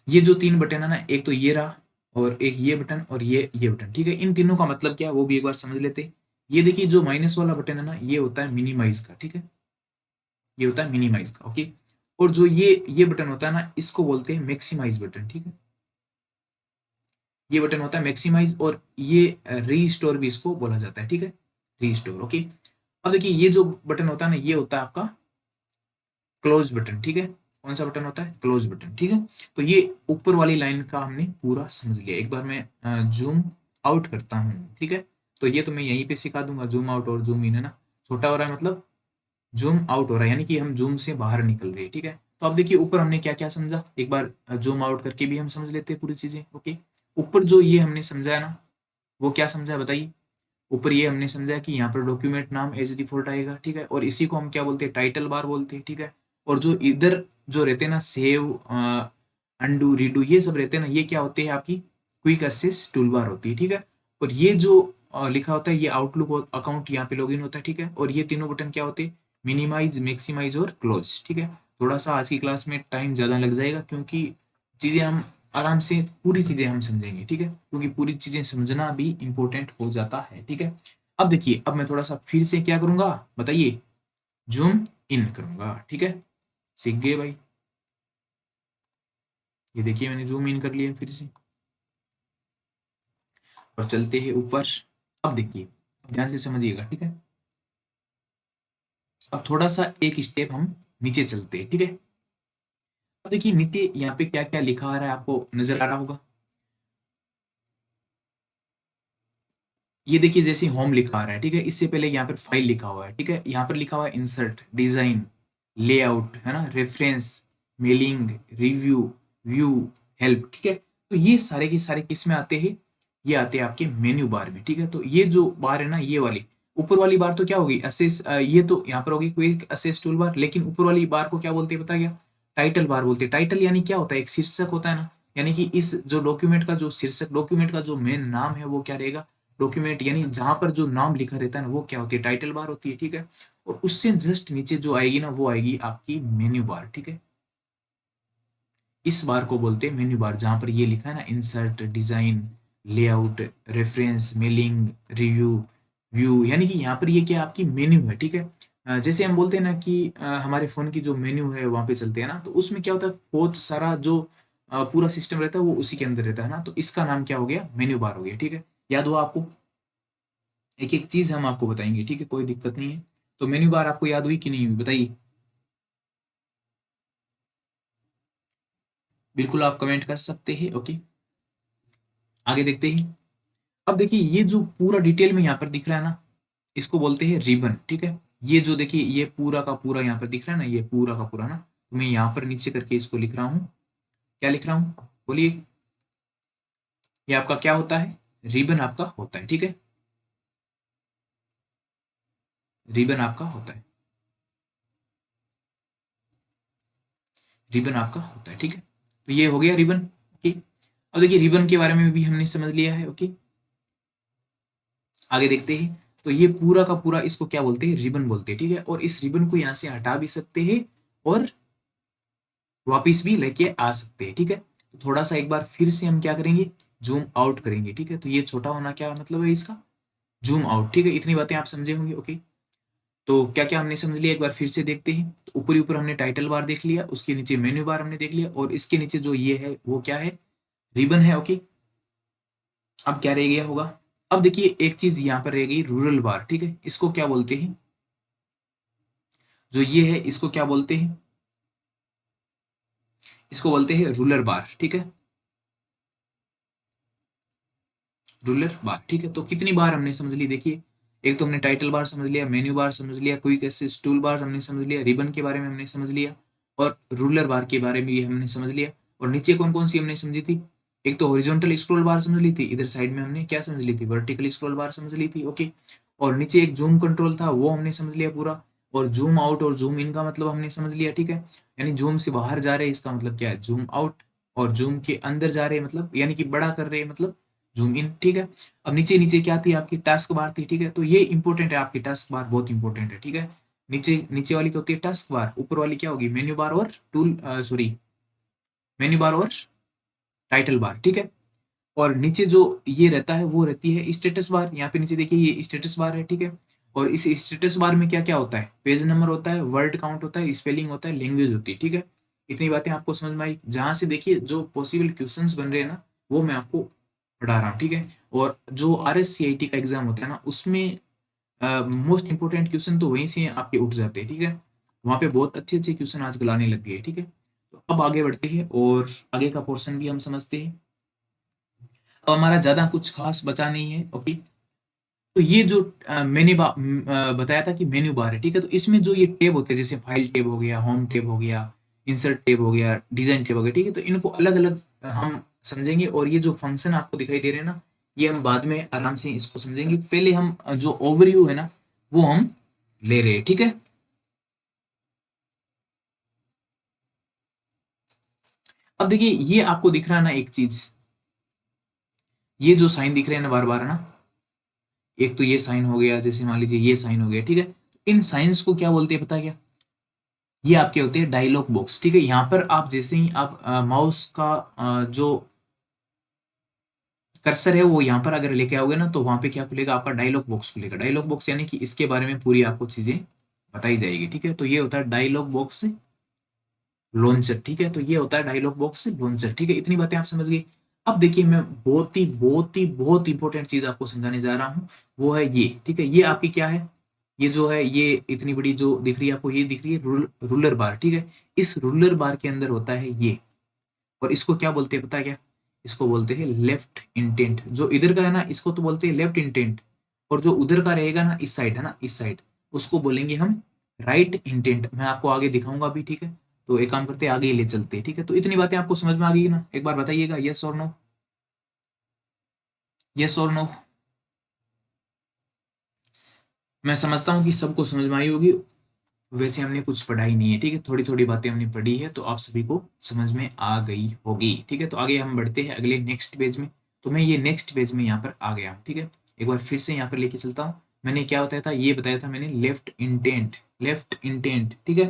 Speaker 1: ये जो तीन बटन है ना, एक तो ये रहा, और एक ये बटन, और ये बटन, ठीक है। इन तीनों का मतलब क्या है वो भी एक बार समझ लेते हैं। ये देखिए जो माइनस वाला बटन है ना, ये होता है मिनिमाइज का, ठीक है। ये होता है मिनिमाइज का, ओके। और जो ये बटन होता है ना, इसको बोलते हैं मैक्सिमाइज बटन, ठीक है। ये बटन होता है मैक्सिमाइज, और ये रीस्टोर भी इसको बोला जाता है, ठीक है। Restore, okay. अब देखिए ये जो बटन होता है ना, ये होता है आपका क्लोज बटन, ठीक है। कौन सा बटन होता है, क्लोज बटन, ठीक है। तो ये ऊपर वाली लाइन का हमने पूरा समझ लिया। एक बार मैं जूम आउट करता हूँ, ठीक है। तो ये तो मैं यहीं पे सिखा दूंगा, जूम आउट और जूम इन, है ना। छोटा हो रहा है मतलब जूम आउट हो रहा है, यानी कि हम जूम से बाहर निकल रहे हैं, ठीक है। तो अब देखिए ऊपर हमने क्या क्या समझा, एक बार जूम आउट करके भी हम समझ लेते हैं पूरी चीजें, ओके। ऊपर जो ये हमने समझा है ना, वो क्या समझा है बताइए। ऊपर ये हमने समझा कि यहाँ पर डॉक्यूमेंट नाम एज डिफॉल्ट आएगा, ठीक है। और इसी को हम क्या बोलते हैं, टाइटल बार बोलते हैं, ठीक है। और जो इधर जो रहते हैं ना, सेव, अंडू, रीडू, ये सब रहते हैं ना, ये क्या होते हैं आपकी क्विक असेस टूल बार होती है, ठीक है। और ये जो लिखा होता है, ये आउटलुक अकाउंट यहाँ पे लॉगिन होता है, ठीक है। और ये तीनों बटन क्या होते हैं, मिनिमाइज, मैक्सिमाइज और क्लोज, ठीक है। थोड़ा सा आज की क्लास में टाइम ज्यादा लग जाएगा, क्योंकि चीजें हम आराम से पूरी चीजें हम समझेंगे, ठीक है। क्योंकि पूरी चीजें समझना भी इंपॉर्टेंट हो जाता है, ठीक है। अब देखिए, अब मैं थोड़ा सा फिर से क्या करूंगा बताइए, जूम इन करूंगा, ठीक है। सीख गए भाई, ये देखिए मैंने जूम इन कर लिया फिर से, और चलते हैं ऊपर। अब देखिए, ध्यान से समझिएगा, ठीक है। अब थोड़ा सा एक स्टेप हम नीचे चलते हैं, ठीक है। अब देखिए नीचे यहाँ पे क्या क्या लिखा आ रहा है, आपको नजर आ रहा होगा। ये देखिए जैसे होम लिखा आ रहा है, ठीक है। इससे पहले यहाँ पर फाइल लिखा हुआ है, ठीक है। यहाँ पर लिखा हुआ है इंसर्ट, डिजाइन, लेआउट, है ना, reference, mailing, review, view, help, ठीक है। तो ये सारे के सारे किस में आते हैं, ये आते हैं आपके मेन्यू बार में, ठीक है। तो ये जो बार है ना, ये वाली ऊपर वाली बार तो क्या होगी, असेस, ये तो यहाँ पर होगी कोई असेस टूल बार। लेकिन ऊपर वाली बार को क्या बोलते हैं पता क्या, टाइटल बार बोलते हैं। टाइटल यानी क्या होता है, एक शीर्षक होता है ना। यानी कि इस जो डॉक्यूमेंट का जो शीर्षक, डॉक्यूमेंट का जो मेन नाम है, वो क्या रहेगा, डॉक्यूमेंट, यानी जहां पर जो नाम लिखा रहता है ना, वो क्या होती है, टाइटल बार होती है, ठीक है। और उससे जस्ट नीचे जो आएगी ना, वो आएगी आपकी मेन्यू बार, ठीक है। इस बार को बोलते हैं मेन्यू बार, जहां पर ये लिखा है ना, insert, design, layout, reference, mailing, review, view, यानी कि यहाँ पर ये क्या आपकी मेन्यू है, ठीक है। जैसे हम बोलते हैं ना कि हमारे फोन की जो मेन्यू है वहां पे चलते हैं ना, तो उसमें क्या होता है, बहुत सारा जो पूरा सिस्टम रहता है वो उसी के अंदर रहता है ना। तो इसका नाम क्या हो गया, मेन्यू बार हो गया, ठीक है। याद हुआ आपको? एक एक चीज हम आपको बताएंगे, ठीक है, कोई दिक्कत नहीं है। तो मेन्यू बार आपको याद हुई कि नहीं हुई, बताइए। बिल्कुल आप कमेंट कर सकते हैं। ओके, आगे देखते हैं। अब देखिए ये जो पूरा डिटेल में यहाँ पर दिख रहा है ना, इसको बोलते हैं रिबन, ठीक है। ये जो देखिए ये पूरा का पूरा यहाँ पर दिख रहा है ना, ये पूरा का पूरा ना, तो मैं यहाँ पर नीचे करके इसको लिख रहा हूँ। क्या लिख रहा हूँ, बोलिए। ये आपका क्या होता है, रिबन आपका होता है, ठीक है। रिबन आपका होता है, रिबन आपका होता है, ठीक है। तो ये हो गया रिबन। ओके, अब देखिए रिबन के बारे में भी हमने समझ लिया है। ओके, आगे देखते हैं। तो ये पूरा का पूरा इसको क्या बोलते हैं, रिबन बोलते हैं, ठीक है। और इस रिबन को यहाँ से हटा भी सकते हैं और वापिस भी लेके आ सकते हैं, ठीक है। तो थोड़ा सा एक बार फिर से हम क्या करेंगे, जूम आउट करेंगे, ठीक है। तो ये छोटा होना क्या मतलब है इसका, जूम आउट, ठीक है। इतनी बातें आप समझे होंगे। ओके, तो क्या क्या हमने समझ लिया, एक बार फिर से देखते हैं। तो ऊपर ही ऊपर हमने टाइटल बार देख लिया, उसके नीचे मेन्यू बार हमने देख लिया, और इसके नीचे जो ये है वो क्या है, रिबन है। ओके, अब क्या रह गया होगा, अब देखिए एक चीज यहाँ पर रह गई, रूरल बार, ठीक है। इसको क्या बोलते हैं, जो ये है इसको क्या बोलते हैं, इसको बोलते हैं रूलर बार, ठीक है। रूलर बार, ठीक है। तो कितनी बार हमने समझ ली, देखिए एक तो हमने टाइटल बार समझ लिया, मेन्यू बार समझ लिया, क्विक एसेस टूल बार हमने समझ लिया, रिबन के बारे में हमने समझ लिया, और रूलर बार के बारे में भी हमने समझ लिया। और नीचे कौन कौन सी हमने समझी थी, एक तो हॉरिजॉन्टल स्क्रॉल बार समझ ली थी, इधर साइड में हमने क्या समझ ली थी, वर्टिकल स्क्रॉल बार समझ ली थी। ओके, और नीचे एक जूम कंट्रोल था, वो हमने समझ लिया पूरा। और जूम आउट और जूम इन का मतलब हमने समझ लिया, ठीक है। यानी जूम से बाहर जा रहे हैं इसका मतलब क्या है, जूम आउट, और जूम के अंदर जा रहे हैं मतलब यानी कि बड़ा कर रहे हैं मतलब जूम इन, ठीक है। अब नीचे नीचे क्या थी आपकी, टास्क बार थी, ठीक है। तो ये इंपॉर्टेंट है, आपकी टास्क बार बहुत इंपॉर्टेंट है, ठीक है। नीचे नीचे वाली तो होती है टास्क बार, ऊपर वाली क्या होगी, मेन्यू बार और टूल सॉरी, मेन्यू बार और टाइटल बार, ठीक है। और नीचे जो ये रहता है वो रहती है स्टेटस बार। यहाँ पे नीचे देखिए ये स्टेटस बार है, ठीक है। और इस स्टेटस बार में क्या क्या होता है, पेज नंबर होता है, वर्ड काउंट होता है, स्पेलिंग होता है, लैंग्वेज होती है, ठीक है। इतनी बातें आपको समझ में आई, जहां से देखिए जो पॉसिबल क्वेश्चंस बन रहे हैं ना, वो मैं आपको पढ़ा रहा हूँ, ठीक है। और जो RSCIT का एग्जाम होता है ना, उसमें मोस्ट इंपोर्टेंट क्वेश्चन तो वहीं से आपके उठ जाते हैं, ठीक है। वहां पे बहुत अच्छे अच्छे क्वेश्चन आजकल आने लग गए हैं, ठीक है। तो अब आगे बढ़ते हैं और आगे का पोर्शन भी हम समझते हैं। अब हमारा ज्यादा कुछ खास बचा नहीं है। ओके, तो ये जो बताया था कि मेन्यू बार है, ठीक है। तो इसमें जो ये टेब होते हैं, जैसे फाइल टेब हो गया, होम टेब हो गया, इंसर्ट टेब हो गया, डिजाइन टेब हो गया, ठीक है। तो इनको अलग अलग हम समझेंगे, और ये जो फंक्शन आपको दिखाई दे रहे हैं ना, ये हम बाद में आराम से इसको समझेंगे। पहले हम जो ओवरव्यू है ना, वो हम ले रहे हैं, ठीक है। अब देखिए ये आपको दिख रहा है ना एक चीज, ये जो साइन दिख रहे हैं ना बार बार ना, एक तो ये साइन हो गया, जैसे मान लीजिए ये साइन हो गया, ठीक है। इन साइंस को क्या बोलते हैं पता है क्या, ये आपके होते हैं डायलॉग बॉक्स, ठीक है। यहाँ पर आप जैसे ही आप माउस का जो कर्सर है वो यहाँ पर अगर लेके आओगे ना, तो वहां पे क्या खुलेगा, आपका डायलॉग बॉक्स खुलेगा। डायलॉग बॉक्स यानी कि इसके बारे में पूरी आपको चीजें बताई जाएगी, ठीक है। तो ये होता है डायलॉग बॉक्स लॉन्चर, ठीक है। तो ये होता है डायलॉग बॉक्स लॉन्चर, ठीक है। इतनी बातें आप समझ गए। अब देखिए मैं बहुत इंपॉर्टेंट चीज आपको समझाने जा रहा हूँ, वो है ये, ठीक है। ये आपकी क्या है, ये जो है ये इतनी बड़ी जो दिख रही है आपको, ये दिख रही है रूलर बार, ठीक है। इस रूलर बार के अंदर होता है ये, और इसको क्या बोलते हैं पता है क्या, इसको बोलते हैं लेफ्ट इंटेंट। जो इधर का है ना, इसको तो बोलते हैं लेफ्ट इंटेंट, और जो उधर का रहेगा ना, इस साइड है ना, इस साइड, उसको बोलेंगे हम राइट इंटेंट। मैं आपको आगे दिखाऊंगा भी, ठीक है। तो एक काम करते हैं, आगे ही ले चलते हैं, ठीक है। तो इतनी बातें आपको समझ में आ गई ना, एक बार बताइएगा यस और नो, यस और नो। मैं समझता हूँ कि सबको समझ में आई होगी। वैसे हमने कुछ पढ़ा ही नहीं है, ठीक है। थोड़ी थोड़ी बातें हमने पढ़ी है, तो आप सभी को समझ में आ गई होगी, ठीक है। तो आगे हम बढ़ते हैं अगले नेक्स्ट पेज में। तो मैं ये नेक्स्ट पेज में यहाँ पर आ गया हूँ, ठीक है। एक बार फिर से यहाँ पर लेके चलता हूँ। मैंने क्या बताया था, ये बताया था मैंने लेफ्ट इंटेंट, लेफ्ट इंटेंट, ठीक है।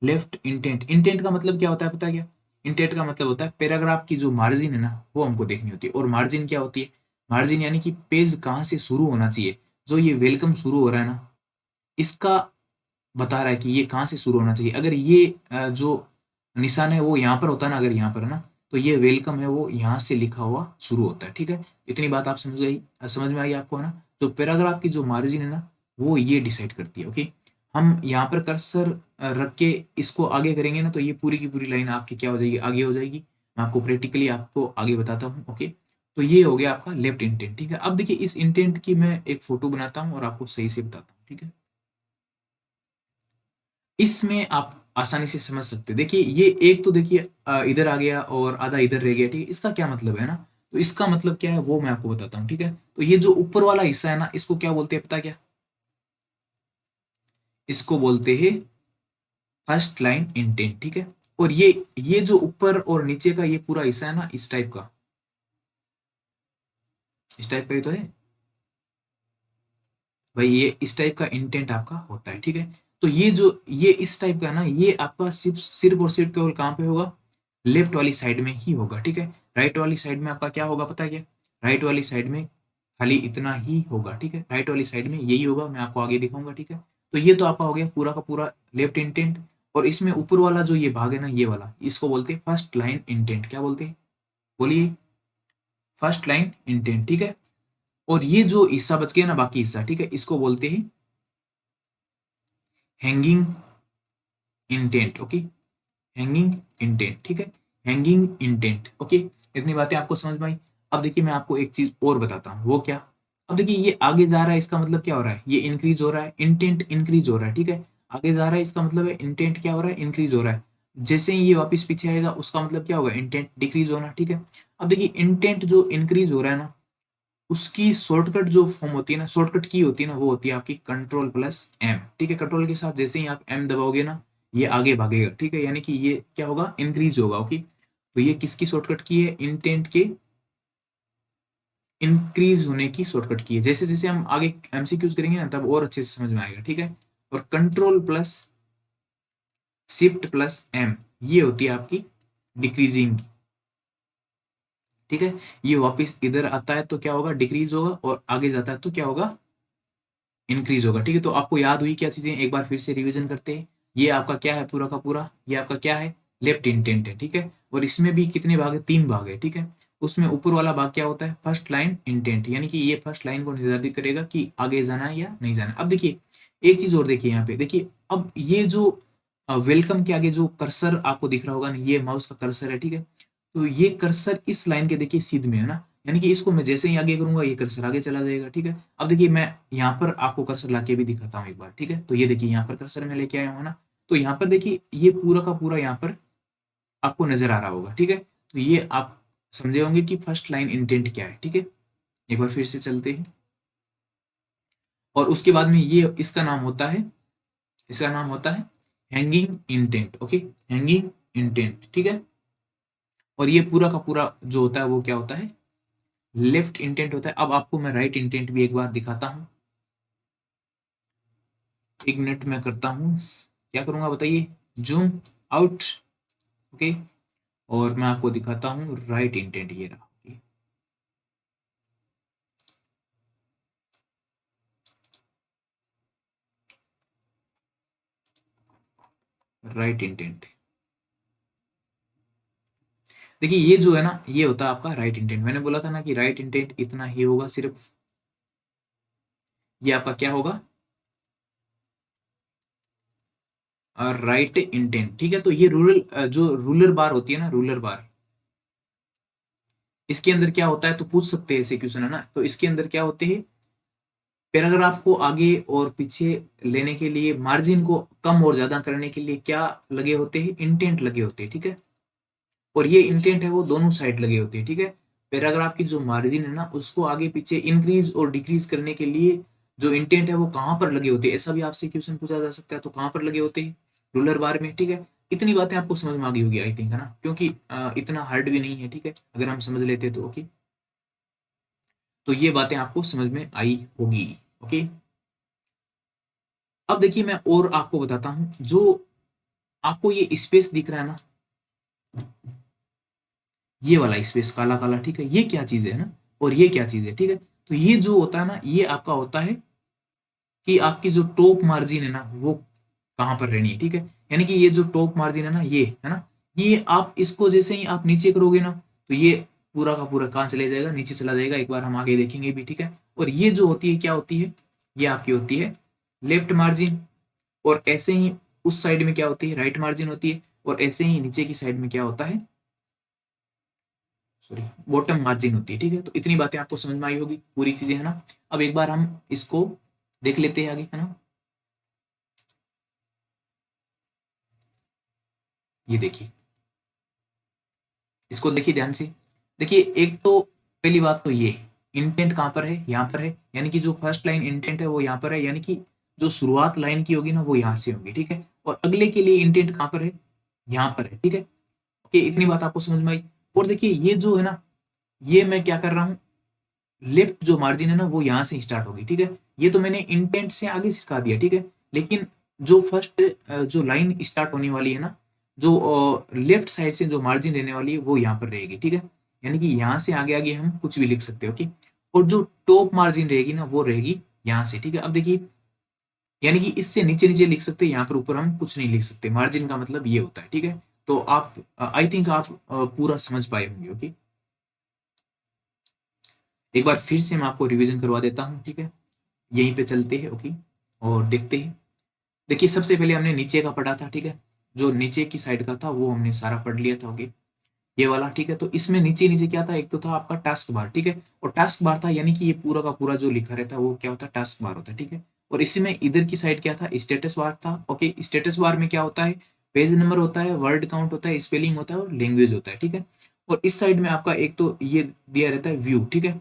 Speaker 1: लेफ्ट इंटेंट, इंटेंट का मतलब क्या होता है पता है क्या, इंटेंट का मतलब होता है पैराग्राफ की जो मार्जिन है ना, वो हमको देखनी होती है। और मार्जिन क्या होती है, मार्जिन यानी कि पेज कहाँ से शुरू होना चाहिए। जो ये वेलकम शुरू हो रहा है ना, इसका बता रहा है कि ये कहाँ से शुरू होना चाहिए। अगर ये जो निशान है वो यहाँ पर होता है ना, अगर यहाँ पर है ना, तो ये वेलकम है वो यहाँ से लिखा हुआ शुरू होता है, ठीक है। इतनी बात आप समझ में आई आपको, है ना। तो पैराग्राफ की जो मार्जिन है ना वो ये डिसाइड करती है। ओके, हम यहाँ पर कर्सर रख के इसको आगे करेंगे ना तो ये पूरी की पूरी लाइन आपकी क्या हो जाएगी, आगे हो जाएगी। मैं आपको प्रैक्टिकली आपको आगे बताता हूँ। ओके, तो ये हो गया आपका लेफ्ट इंटेंट। ठीक है, अब देखिए इस इंटेंट की मैं एक फोटो बनाता हूँ और आपको सही से बताता हूँ। ठीक है, इसमें आप आसानी से समझ सकते हैं। देखिए ये एक तो देखिए इधर आ गया और आधा इधर रह गया। ठीक है, इसका क्या मतलब है ना, तो इसका मतलब क्या है वो मैं आपको बताता हूँ। ठीक है, तो ये जो ऊपर वाला हिस्सा है ना इसको क्या बोलते हैं पता क्या, इसको बोलते हैं फर्स्ट लाइन इंटेंट। ठीक है, और ये जो ऊपर और नीचे का ये पूरा हिस्सा है ना इस टाइप का, इस टाइप का ही तो है भाई, ये इस टाइप का इंटेंट आपका होता है। ठीक है, तो ये जो ये इस टाइप का है ना ये आपका सिर्फ सिर्फ और सिर्फ केवल कहाँ पे होगा, लेफ्ट वाली साइड में ही होगा। ठीक है, राइट वाली साइड में आपका क्या होगा पता है क्या, राइट वाली साइड में खाली इतना ही होगा। ठीक है, राइट वाली साइड में यही होगा, मैं आपको आगे दिखाऊंगा। ठीक है, तो ये तो आपका हो गया पूरा का पूरा लेफ्ट इंटेंट। और इसमें ऊपर वाला जो ये भाग है ना ये वाला, इसको बोलते हैं फर्स्ट लाइन इंटेंट। क्या बोलते हैं, बोलिए, फर्स्ट लाइन इंटेंट। ठीक है, और ये जो हिस्सा बच गया ना बाकी हिस्सा, ठीक है, इसको बोलते हैं hanging intent. Okay, hanging intent. ठीक है, हैंगिंग इंटेंट। ओके, इतनी बातें आपको समझ में आई। अब देखिए मैं आपको एक चीज और बताता हूँ, वो क्या, अब देखिए ये आगे जा रहा है इसका मतलब क्या हो रहा है, ये इंक्रीज हो रहा है, इंटेंट इंक्रीज हो रहा है। ठीक है, आगे जा रहा है इसका मतलब है इंटेंट क्या हो रहा है, इंक्रीज हो रहा है। जैसे ही ये वापस पीछे आएगा उसका मतलब क्या होगा, इंटेंट डिक्रीज होना। ठीक है, अब देखिए इंटेंट जो इंक्रीज हो रहा है ना उसकी शॉर्टकट जो फॉर्म होती है ना, शॉर्टकट की होती है ना, वो होती है आपकी कंट्रोल प्लस एम। ठीक है, कंट्रोल के साथ जैसे ही आप एम दबाओगे ना ये आगे भागेगा। ठीक है, यानी कि ये क्या होगा, इंक्रीज होगा। ओके, तो ये किसकी शॉर्टकट की है, इंटेंट के इंक्रीज होने की शॉर्टकट की है। जैसे जैसे हम आगे एमसीक्यूज करेंगे ना तब और अच्छे से समझ में आएगा। ठीक है, और control plus shift plus M ये होती है आपकी डिक्रीजिंग। ठीक है, ये वापस इधर आता है तो क्या होगा, डिक्रीज होगा, और आगे जाता है तो क्या होगा, इंक्रीज होगा। ठीक है, तो आपको याद हुई क्या चीजें, एक बार फिर से रिवीजन करते हैं। ये आपका क्या है पूरा का पूरा, ये आपका क्या है, लेफ्ट इंटेंट है। ठीक है, और इसमें भी कितने भाग है, 3 भाग है। ठीक है, उसमें ऊपर वाला भाग क्या होता है, फर्स्ट लाइन इंटेंट, यानी कि ये फर्स्ट लाइन को निर्धारित करेगा कि आगे जाना है या नहीं जाना। अब देखिए एक चीज और देखिए यहाँ पे, देखिए अब ये जो वेलकम के आगे जो कर्सर आपको दिख रहा होगा ना, ये माउस का कर्सर है। ठीक है, तो ये कर्सर इस लाइन के देखिए सीध में है ना, यानी कि इसको मैं जैसे ही आगे करूंगा ये कर्सर आगे चला जाएगा। ठीक है, अब देखिए मैं यहाँ पर आपको कर्सर लाके भी दिखाता हूँ एक बार। ठीक है, तो ये देखिए यहाँ पर कर्सर मैं लेके आया हूँ ना, तो यहाँ पर देखिए ये पूरा का पूरा यहाँ पर आपको नजर आ रहा होगा। ठीक है, तो ये आप समझे होंगे कि फर्स्ट लाइन इंटेंट क्या है। ठीक है, एक बार फिर से चलते हैं, और उसके बाद में ये इसका नाम होता है, इसका नाम होता है hanging intent. Okay, hanging intent. ठीक है, और ये पूरा का पूरा जो होता है वो क्या होता है, लेफ्ट इंटेंट होता है। अब आपको मैं राइट इंटेंट भी एक बार दिखाता हूँ, एक मिनट में करता हूँ, क्या करूंगा बताइए, जूम आउट। ओके, और मैं आपको दिखाता हूँ राइट इंटेंट, ये रहा। राइट इंटेंट, देखिए ये जो है ना ये होता है आपका राइट इंटेंट। मैंने बोला था ना कि राइट इंटेंट इतना ही होगा सिर्फ, ये आपका क्या होगा, राइट इंटेंट। ठीक है, तो ये रूरल जो रूलर बार होती है ना, रूलर बार, इसके अंदर क्या होता है, तो पूछ सकते हैं ऐसे क्वेश्चन, है ना। तो इसके अंदर क्या होते हैं, पैराग्राफ को आगे और पीछे लेने के लिए, मार्जिन को कम और ज्यादा करने के लिए क्या लगे होते हैं, इंटेंट लगे होते हैं। ठीक है, और ये इंटेंट है वो दोनों साइड लगे होते हैं। ठीक है, पैराग्राफ की जो मार्जिन है ना उसको आगे पीछे इंक्रीज और डिक्रीज करने के लिए जो इंटेंट है वो कहाँ पर लगे होते हैं, ऐसा भी आपसे क्वेश्चन पूछा जा सकता है। तो कहाँ पर लगे होते हैं, रूलर बार में। ठीक है, इतनी बातें आपको समझ में आ गई होगी आई थिंक, है ना, क्योंकि इतना हार्ड भी नहीं है। ठीक है, अगर हम समझ लेते तो ओके, तो ये बातें आपको समझ में आई होगी। ओके, अब देखिए मैं और आपको बताता हूं, जो आपको ये स्पेस दिख रहा है ना, ये वाला स्पेस काला काला, ठीक है, ये क्या चीज है ना, और ये क्या चीज है। ठीक है, तो ये जो होता है ना ये आपका होता है कि आपकी जो टॉप मार्जिन है ना वो कहाँ पर रहनी है। ठीक है, यानी कि ये जो टॉप मार्जिन है ना ये है ना, ये आप इसको जैसे ही आप नीचे करोगे ना तो ये पूरा का पूरा कहाँ चले जाएगा, नीचे चला जाएगा। एक बार हम आगे देखेंगे भी, ठीक है। और ये जो होती है क्या होती है, ये आपकी होती है लेफ्ट मार्जिन, और ऐसे ही उस साइड में क्या होती है, राइट मार्जिन होती है, और ऐसे ही नीचे की साइड में क्या होता है, सॉरी, बॉटम मार्जिन होती है, ठीक है। तो इतनी बातें आपको समझ में आई होगी, पूरी चीजें, है ना। अब एक बार हम इसको देख लेते हैं आगे, है ना। ये देखिए, इसको देखिए ध्यान से। देखिए, एक तो पहली बात तो ये इंटेंट कहाँ पर है, यहाँ पर है, यानी कि जो फर्स्ट लाइन इंटेंट है वो यहाँ पर है, यानी कि जो शुरुआत लाइन की होगी ना वो यहाँ से होगी, ठीक है। और अगले के लिए इंटेंट कहाँ पर है, यहाँ पर है, ठीक है। ओके, इतनी बात आपको समझ में आई। और देखिए ये जो है ना, ये मैं क्या कर रहा हूँ, लेफ्ट जो मार्जिन है ना वो यहाँ से स्टार्ट होगी, ठीक है। ये तो मैंने इंटेंट से आगे सिखा दिया, ठीक है। लेकिन जो फर्स्ट जो लाइन स्टार्ट होने वाली है ना, जो लेफ्ट साइड से जो मार्जिन रहने वाली है वो यहाँ पर रहेगी, ठीक है। यानी कि यहाँ से आगे आगे हम कुछ भी लिख सकते हो, ओके। और जो टॉप मार्जिन रहेगी ना वो रहेगी यहाँ से, ठीक है। अब देखिए, यानी कि इससे नीचे नीचे लिख सकते हैं, यहाँ पर ऊपर हम कुछ नहीं लिख सकते। मार्जिन का मतलब ये होता है, ठीक है। तो आप आई थिंक आप पूरा समझ पाए होंगे, ओके। एक बार फिर से मैं आपको रिवीजन करवा देता हूँ, ठीक है। यहीं पे चलते हैं, ओके, और देखते हैं। देखिए, सबसे पहले हमने नीचे का पढ़ा था, ठीक है। जो नीचे की साइड का था वो हमने सारा पढ़ लिया था, ओके, ये वाला, ठीक है। तो इसमें नीचे नीचे क्या था, एक तो था आपका टास्क बार, ठीक है। और टास्क बार था, यानी कि ये पूरा का पूरा जो लिखा रहता है वो क्या होता है, टास्क बार होता है, ठीक है। और इसी में इधर की साइड क्या था, स्टेटस बार था, ओके। स्टेटस बार में क्या होता है, पेज नंबर होता है, वर्ड काउंट होता है, स्पेलिंग होता है और लैंग्वेज होता है, ठीक है। और इस साइड में आपका एक तो ये दिया रहता है व्यू, ठीक है।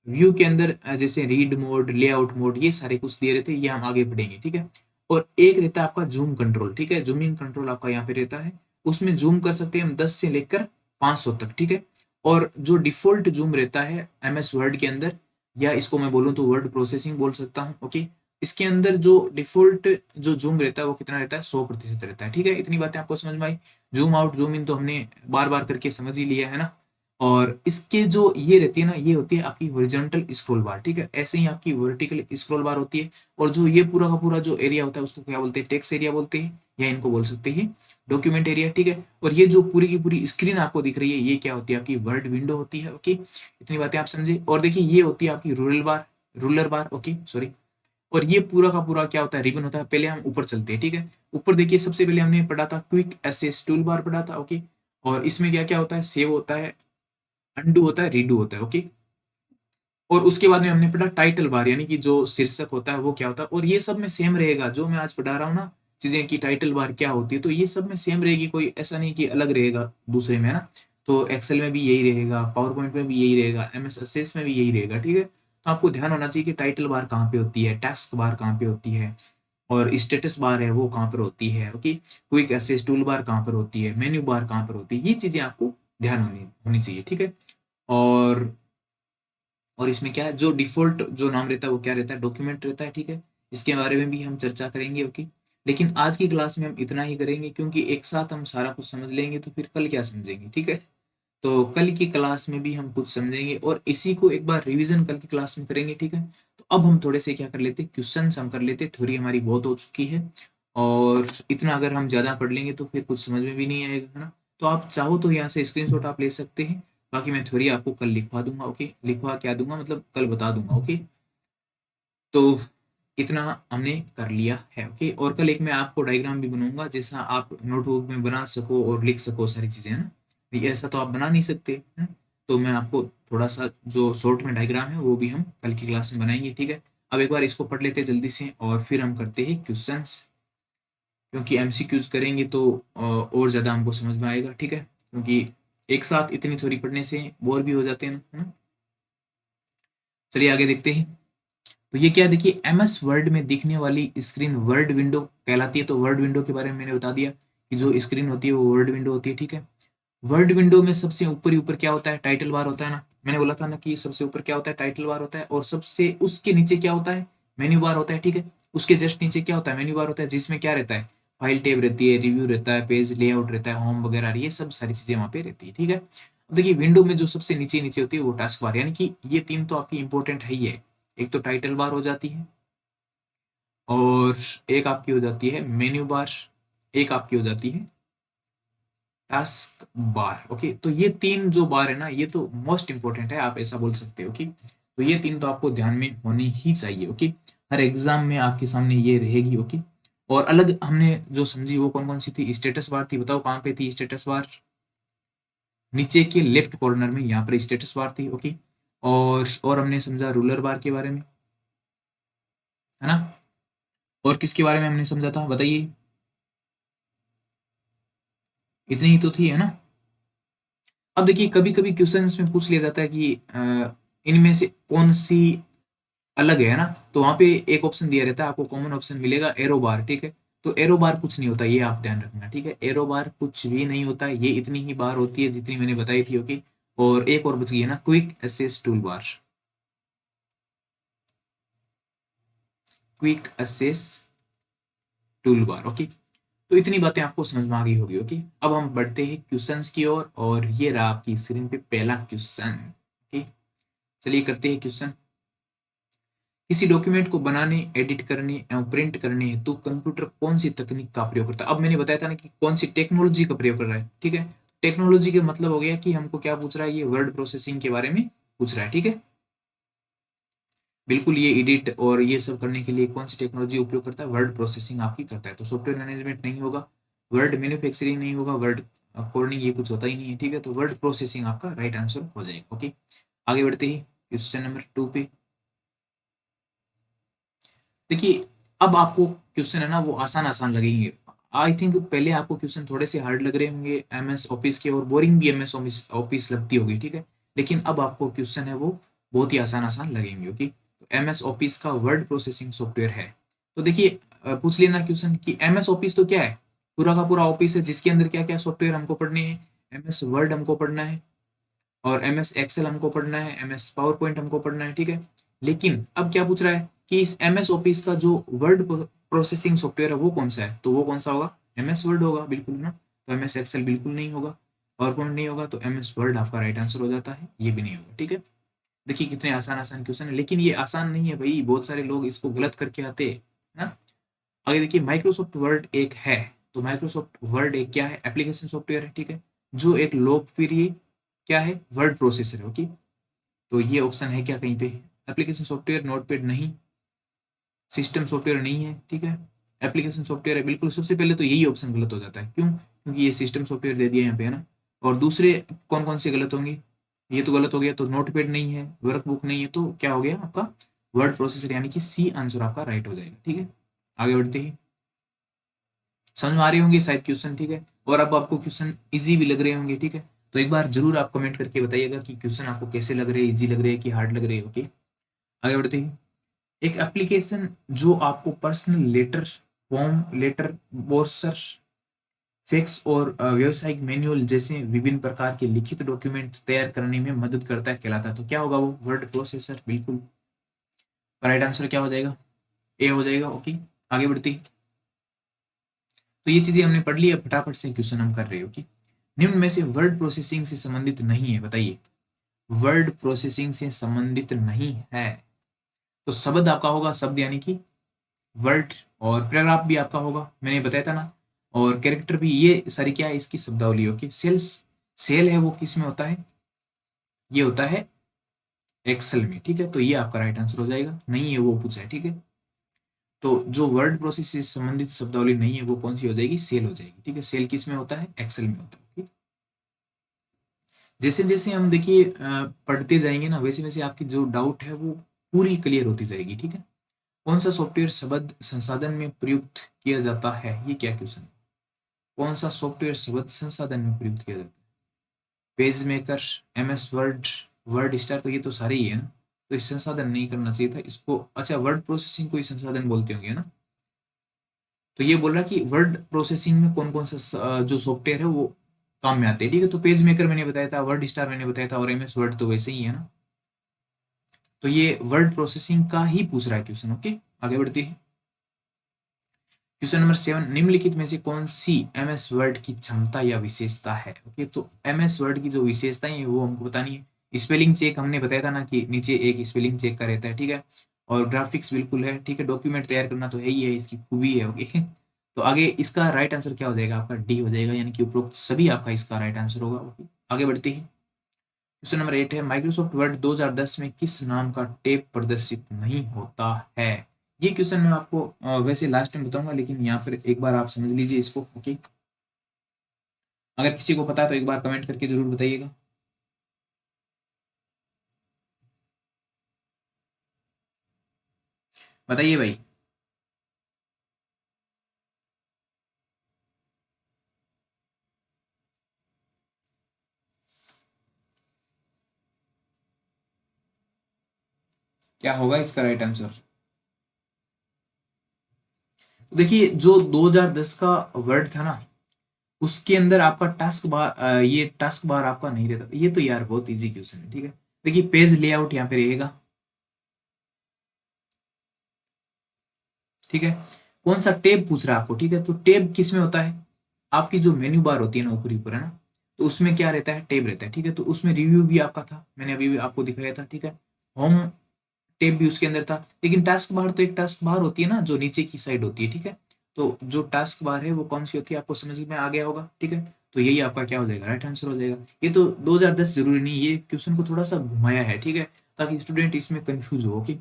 Speaker 1: व्यू के अंदर जैसे रीड मोड, लेआउट मोड, ये सारे कुछ दिए रहते हैं, ये हम आगे पढ़ेंगे, ठीक है। और एक रहता है आपका जूम कंट्रोल, ठीक है। जूमिंग कंट्रोल आपका यहाँ पे रहता है, उसमें जूम कर सकते हैं हम 10 से लेकर 500 तक, ठीक है। और जो डिफॉल्ट जूम रहता है एमएस वर्ड के अंदर, या इसको मैं बोलूँ तो वर्ड प्रोसेसिंग बोल सकता हूँ, ओके। इसके अंदर जो डिफॉल्ट जो जूम रहता है वो कितना रहता है, 100% रहता है, ठीक है। इतनी बातें आपको समझ में आई। जूम आउट जूम इन तो हमने बार बार करके समझ ही लिया है ना। और इसके जो ये रहती है ना, ये होती है आपकी हॉरिजॉन्टल स्क्रॉल बार, ठीक है। ऐसे ही आपकी वर्टिकल स्क्रॉल बार होती है। और जो ये पूरा का पूरा जो एरिया होता है उसको क्या बोलते हैं, टेक्स्ट एरिया बोलते हैं, या इनको बोल सकते हैं डॉक्यूमेंट एरिया, ठीक है। और ये जो पूरी की पूरी स्क्रीन आपको दिख रही है ये क्या होती है, आपकी वर्ड विंडो होती है, ओके। इतनी बातें आप समझे। और देखिए ये होती है आपकी रूलर बार, ओके, सॉरी। और ये पूरा का पूरा क्या होता है, रिबन होता है। पहले हम ऊपर चलते हैं, ठीक है। ऊपर देखिए, सबसे पहले हमने पढ़ा था क्विक एसेस टूल बार पढ़ा था, ओके। और इसमें क्या क्या होता है, सेव होता है, अनडू होता है, रीडू होता है, ओके। और उसके बाद में हमने पढ़ा टाइटल बार, यानी कि जो शीर्षक होता है वो क्या होता है। और ये सब में सेम रहेगा, जो मैं आज पढ़ा रहा हूँ ना चीजें की टाइटल बार क्या होती है, तो ये सब में सेम रहेगी, कोई ऐसा नहीं कि अलग रहेगा दूसरे में, है ना। तो एक्सेल में भी यही रहेगा, पावर पॉइंट में भी यही रहेगा, एमएस असेस में भी यही रहेगा, ठीक है। तो आपको ध्यान होना चाहिए कि टाइटल बार कहाँ पे होती है, टास्क बार कहाँ पे होती है, और स्टेटस बार है वो कहाँ पर होती है, okay. Quick access tool bar कहाँ पर होती है, मेन्यू बार कहाँ पर होती है, ये चीजें आपको ध्यान होनी होनी चाहिए, ठीक है। और इसमें क्या है, जो डिफॉल्ट जो नाम रहता है वो क्या रहता है, डॉक्यूमेंट रहता है, ठीक है। इसके बारे में भी हम चर्चा करेंगे, ओके। लेकिन आज की क्लास में हम इतना ही करेंगे, क्योंकि एक साथ हम सारा कुछ समझ लेंगे तो फिर कल क्या समझेंगे, ठीक है। तो कल की क्लास में भी हम कुछ समझेंगे और इसी को एक बार रिवीजन कल की क्लास में करेंगे, ठीक है। तो अब हम थोड़े से क्या कर लेते, क्वेश्चन हम कर लेते, थ्योरी हमारी बहुत हो चुकी है। और इतना अगर हम ज़्यादा पढ़ लेंगे तो फिर कुछ समझ में भी नहीं आएगा, है ना। तो आप चाहो तो यहाँ से स्क्रीनशॉट आप ले सकते हैं। बाकी मैं थ्योरी आपको कल लिखवा दूंगा, ओके। लिखवा क्या दूंगा, मतलब कल बता दूंगा, ओके। तो इतना हमने कर लिया है, ओके। और कल एक मैं आपको डायग्राम भी बनाऊंगा, जैसा आप नोटबुक में बना सको और लिख सको सारी चीजें, है ना। ये ऐसा तो आप बना नहीं सकते, है। तो मैं आपको थोड़ा सा जो शॉर्ट में डायग्राम है वो भी हम कल की क्लास में बनाएंगे, ठीक है। अब एक बार इसको पढ़ लेते हैं जल्दी से और फिर हम करते हैं क्वेश्चंस, क्योंकि एमसीक्यूज करेंगे तो और ज्यादा हमको समझ में आएगा, ठीक है। क्योंकि एक साथ इतनी थ्योरी पढ़ने से बोर भी हो जाते हैं ना, है ना। चलिए आगे देखते हैं। तो ये क्या, देखिए, एमएस वर्ड में दिखने वाली स्क्रीन वर्ड विंडो कहलाती है। तो वर्ड विंडो के बारे में मैंने बता दिया कि जो स्क्रीन होती है वो वर्ड विंडो होती है, ठीक है। वर्ड विंडो में सबसे ऊपर ही ऊपर क्या होता है, टाइटल बार होता है ना। मैंने बोला था ना कि सबसे ऊपर क्या होता है, टाइटल बार होता है, और सबसे उसके नीचे क्या होता है, मेन्यू बार होता है, ठीक है। उसके जस्ट नीचे क्या होता है, मेन्यू बार होता है, जिसमें क्या रहता है, फाइल टेब रहती है, रिव्यू रहता है, पेज लेआउट रहता है, होम वगैरह, ये सब सारी चीजें वहां पे रहती है, ठीक है। अब देखिए, विंडो में जो सबसे नीचे नीचे होती है वो टास्क बार, यानी कि ये तीन तो आपकी इंपॉर्टेंट है ही है। एक तो टाइटल बार हो जाती है, और एक आपकी हो जाती है मेन्यू बार, एक आपकी हो जाती है टास्क बार। ओके, तो ये 3 जो बार है ना, ये तो मोस्ट इंपॉर्टेंट है, आप ऐसा बोल सकते हो। ओके, तो ये 3 तो आपको ध्यान में होनी ही चाहिए। ओके, हर एग्जाम में आपके सामने ये रहेगी। ओके, और अलग हमने जो समझी वो कौन कौन सी थी? स्टेटस बार थी, बताओ कहाँ पे थी स्टेटस बार? नीचे के लेफ्ट कॉर्नर में, यहाँ पर स्टेटस बार थी। ओके, और हमने समझा रूलर बार के बारे में, है ना? और किसके बारे में हमने समझा था, बताइए? इतनी ही तो थी, है ना? अब देखिए, कभी कभी क्वेश्चंस में पूछ लिया जाता है कि इनमें से कौन सी अलग है ना, तो वहां पे एक ऑप्शन दिया रहता है आपको, कॉमन ऑप्शन मिलेगा एरो बार। ठीक है, तो एरो बार कुछ नहीं होता, ये आप ध्यान रखना। ठीक है, एरो बार कुछ भी नहीं होता, ये इतनी ही बार होती है जितनी मैंने बताई थी। ओके, और एक और बच गई है ना, quick access tool bar. Quick access tool bar. Okay, तो इतनी बातें आपको समझ में आ गई होगी। ओके, अब हम बढ़ते हैं क्वेश्चंस की ओर, और ये रहा आपकी स्क्रीन पे पहला क्वेश्चन। ओके, चलिए करते हैं क्वेश्चन। किसी डॉक्यूमेंट को बनाने, एडिट करने एवं प्रिंट करने हेतु कंप्यूटर कौन सी तकनीक का प्रयोग करता है? अब मैंने बताया था ना कि कौन सी टेक्नोलॉजी का प्रयोग कर रहा है। ठीक है, टेक्नोलॉजी का मतलब हो गया कि हमको क्या पूछ रहा है, ये वर्ड प्रोसेसिंग के बारे में पूछ रहा है। ठीक है, बिल्कुल, ये एडिट और ये सब करने के लिए कौन सी टेक्नोलॉजी उपयोग करता है? वर्ड प्रोसेसिंग आपकी करता है। तो सॉफ्टवेयर मैनेजमेंट नहीं होगा, वर्ड मैन्युफैक्चरिंग नहीं होगा, वर्ड कोडिंग ये कुछ होता ही नहीं है। ठीक है, तो वर्ड प्रोसेसिंग आपका राइट आंसर हो जाएगा। ओके, आगे बढ़ते ही क्वेश्चन नंबर 2 पे। देखिए, अब आपको क्वेश्चन है ना वो आसान आसान लगेंगे। आई थिंक पहले आपको क्वेश्चन थोड़े से हार्ड लग रहे होंगे एमएस ऑफिस के, और बोरिंग भी एमएस ऑफिस लगती होगी। ठीक है, लेकिन अब आपको क्वेश्चन है वो बहुत ही आसान आसान लगेंगे। ओके, तो एमएस ऑफिस का वर्ड प्रोसेसिंग सॉफ्टवेयर है। तो देखिए, पूछ लेना क्वेश्चन कि एमएस ऑफिस तो क्या है? पूरा का पूरा ऑफिस है जिसके अंदर क्या क्या सॉफ्टवेयर हमको पढ़ने हैं। एमएस वर्ड हमको पढ़ना है, और एमएस एक्सेल हमको पढ़ना है, एमएस पावर पॉइंट हमको पढ़ना है। ठीक है, लेकिन अब क्या पूछ रहा है कि इस एमएस ऑफिस का जो वर्ड प्रोसेसिंग सॉफ्टवेयर है वो कौन सा है? तो वो कौन सा होगा? एमएस वर्ड होगा, बिल्कुल ना। तो एमएस एक्सेल बिल्कुल नहीं होगा, पावर पॉइंट नहीं होगा, तो एमएस वर्ड आपका राइट आंसर हो जाता है, ये भी नहीं होगा। ठीक है, देखिए कितने आसान आसान क्वेश्चन है, लेकिन ये आसान नहीं है भाई, बहुत सारे लोग इसको गलत करके आते हैं ना। आगे देखिए, माइक्रोसॉफ्ट वर्ड एक है, तो माइक्रोसॉफ्ट वर्ड एक क्या है? एप्लीकेशन सॉफ्टवेयर है। ठीक है, जो एक लोकप्रिय क्या है? वर्ड प्रोसेसर है। ओके, तो ये ऑप्शन है क्या कहीं पे? एप्लीकेशन सॉफ्टवेयर, नोटपैड नहीं, सिस्टम सॉफ्टवेयर नहीं है। ठीक है, एप्लीकेशन सॉफ्टवेयर है, बिल्कुल। सबसे पहले तो यही ऑप्शन गलत हो जाता है, क्यों? क्योंकि ये सिस्टम सॉफ्टवेयर दे दिया यहाँ पे, है ना। और दूसरे कौन कौन से गलत होंगे? ये तो गलत हो गया, तो नोटपैड नहीं है, वर्कबुक नहीं है, तो क्या हो गया आपका? वर्ड प्रोसेसर, यानी कि सी आंसर आपका राइट हो जाएगा। ठीक है, आगे बढ़ते ही समझ में आ रहे होंगे शायद क्वेश्चन। ठीक है, और अब आपको क्वेश्चन इजी भी लग रहे होंगे। ठीक है, तो एक बार जरूर आप कमेंट करके बताइएगा कि क्वेश्चन आपको कैसे लग रहे हैं, इजी लग रहे हैं कि हार्ड लग रहे हैं। ओके, आगे बढ़ते ही एक एप्लीकेशन जो आपको personal letter, form letter, brochure, fax और व्यावसायिक मैनुअल जैसे विभिन्न प्रकार के लिखित डॉक्यूमेंट तैयार करने में मदद करता है, कहलाता है। तो क्या होगा वो? वर्ड प्रोसेसर, बिल्कुल। राइट आंसर क्या हो जाएगा? ए हो जाएगा। ओके, आगे बढ़ते ही तो ये चीजें हमने पढ़ ली है, फटाफट से क्वेश्चन हम कर रहे हैं। ओके, निम्न में से वर्ड प्रोसेसिंग से संबंधित नहीं है, बताइए। वर्ड प्रोसेसिंग से संबंधित नहीं है, तो शब्द आपका होगा, शब्द यानी कि वर्ड, और पैराग्राफ भी आपका होगा, मैंने बताया था ना। और कैरेक्टर भी, ये सारी क्या है? इसकी शब्दावली। ओके, सेल्स, सेल है वो किस में होता है? ये होता है एक्सेल में। ठीक है, तो ये आपका राइट आंसर हो जाएगा, नहीं है वो पूछा है। ठीक है, तो जो वर्ड प्रोसेस से संबंधित शब्दावली नहीं है वो कौन सी हो जाएगी? सेल हो जाएगी। ठीक है, सेल किस में होता है? एक्सेल में होता है। ठीक? जैसे जैसे हम देखिए पढ़ते जाएंगे ना, वैसे वैसे आपकी जो डाउट है वो पूरी क्लियर होती जाएगी। ठीक है, कौन सा सॉफ्टवेयर शब्द संसाधन में प्रयुक्त किया जाता है? ये क्या क्वेश्चन? कौन सा सॉफ्टवेयर शब्द संसाधन में प्रयुक्त किया जाता है? Page maker, MS word, word star, तो ये तो सारे ही है ना, तो इस संसाधन नहीं करना चाहिए था इसको। अच्छा, वर्ड प्रोसेसिंग को ही संसाधन बोलते होंगे, है ना। तो ये बोल रहा है कि वर्ड प्रोसेसिंग में कौन कौन सा जो सॉफ्टवेयर है वो काम में आते हैं। ठीक है, तो पेज मेकर मैंने बताया था, वर्ड स्टार मैंने बताया था, और एमएस वर्ड तो वैसे ही है ना। तो ये वर्ड प्रोसेसिंग का ही पूछ रहा है क्वेश्चन। ओके, आगे बढ़ते हैं। क्वेश्चन नंबर 7, निम्नलिखित में से कौन सी एमएस वर्ड की क्षमता या विशेषता है? ओके, तो एमएस वर्ड की जो विशेषताएं है वो हमको बतानी है। स्पेलिंग चेक हमने बताया था ना कि नीचे एक स्पेलिंग चेक का रहता है। ठीक है, और ग्राफिक्स बिल्कुल है। ठीक है, डॉक्यूमेंट तैयार करना तो है ही है, इसकी खूबी है। ओके, तो आगे इसका राइट आंसर क्या हो जाएगा, आपका डी हो जाएगा, यानी कि उपरोक्त सभी आपका इसका राइट आंसर होगा। ओके, आगे बढ़ते हैं। क्वेश्चन नंबर 8 है, माइक्रोसॉफ्ट वर्ड 2010 में किस नाम का टैब प्रदर्शित नहीं होता है। ये क्वेश्चन मैं आपको वैसे लास्ट में बताऊंगा, लेकिन यहाँ पर एक बार आप समझ लीजिए इसको। ओके, अगर किसी को पता है तो एक बार कमेंट करके जरूर बताइएगा। बताइए भाई। क्या होगा इसका राइट आंसर। तो देखिए, जो 2010 का वर्ड था ना, उसके अंदर आपका टास्क बार, ये टास्क बार आपका नहीं रहता। ये तो यार बहुत इजी क्वेश्चन है, ठीक है। देखिए, पेज लेआउट यहाँ पे रहेगा, ठीक है। कौन सा टेब पूछ रहा है आपको, ठीक है। तो टेब किस में होता है, आपकी जो मेन्यू बार होती है ना ऊपर ऊपर, है ना, तो उसमें क्या रहता है, टेब रहता है, ठीक है। तो उसमें रिव्यू भी आपका था, मैंने अभी भी आपको दिखाया था, ठीक है। होम टेब भी उसके अंदर था। लेकिन टास्क बार तो एक टास्क बार होती है ना जो नीचे की साइड होती है, ठीक है। तो जो टास्क बार है वो कौन सी होती है, आपको समझ में आ गया होगा, ठीक है। तो यही आपका क्या हो जाएगा, राइट आंसर हो जाएगा। ये तो 2010 जरूरी नहीं, ये क्वेश्चन को थोड़ा सा घुमाया है, ठीक है, ताकि स्टूडेंट इसमें कंफ्यूज हो। ओके,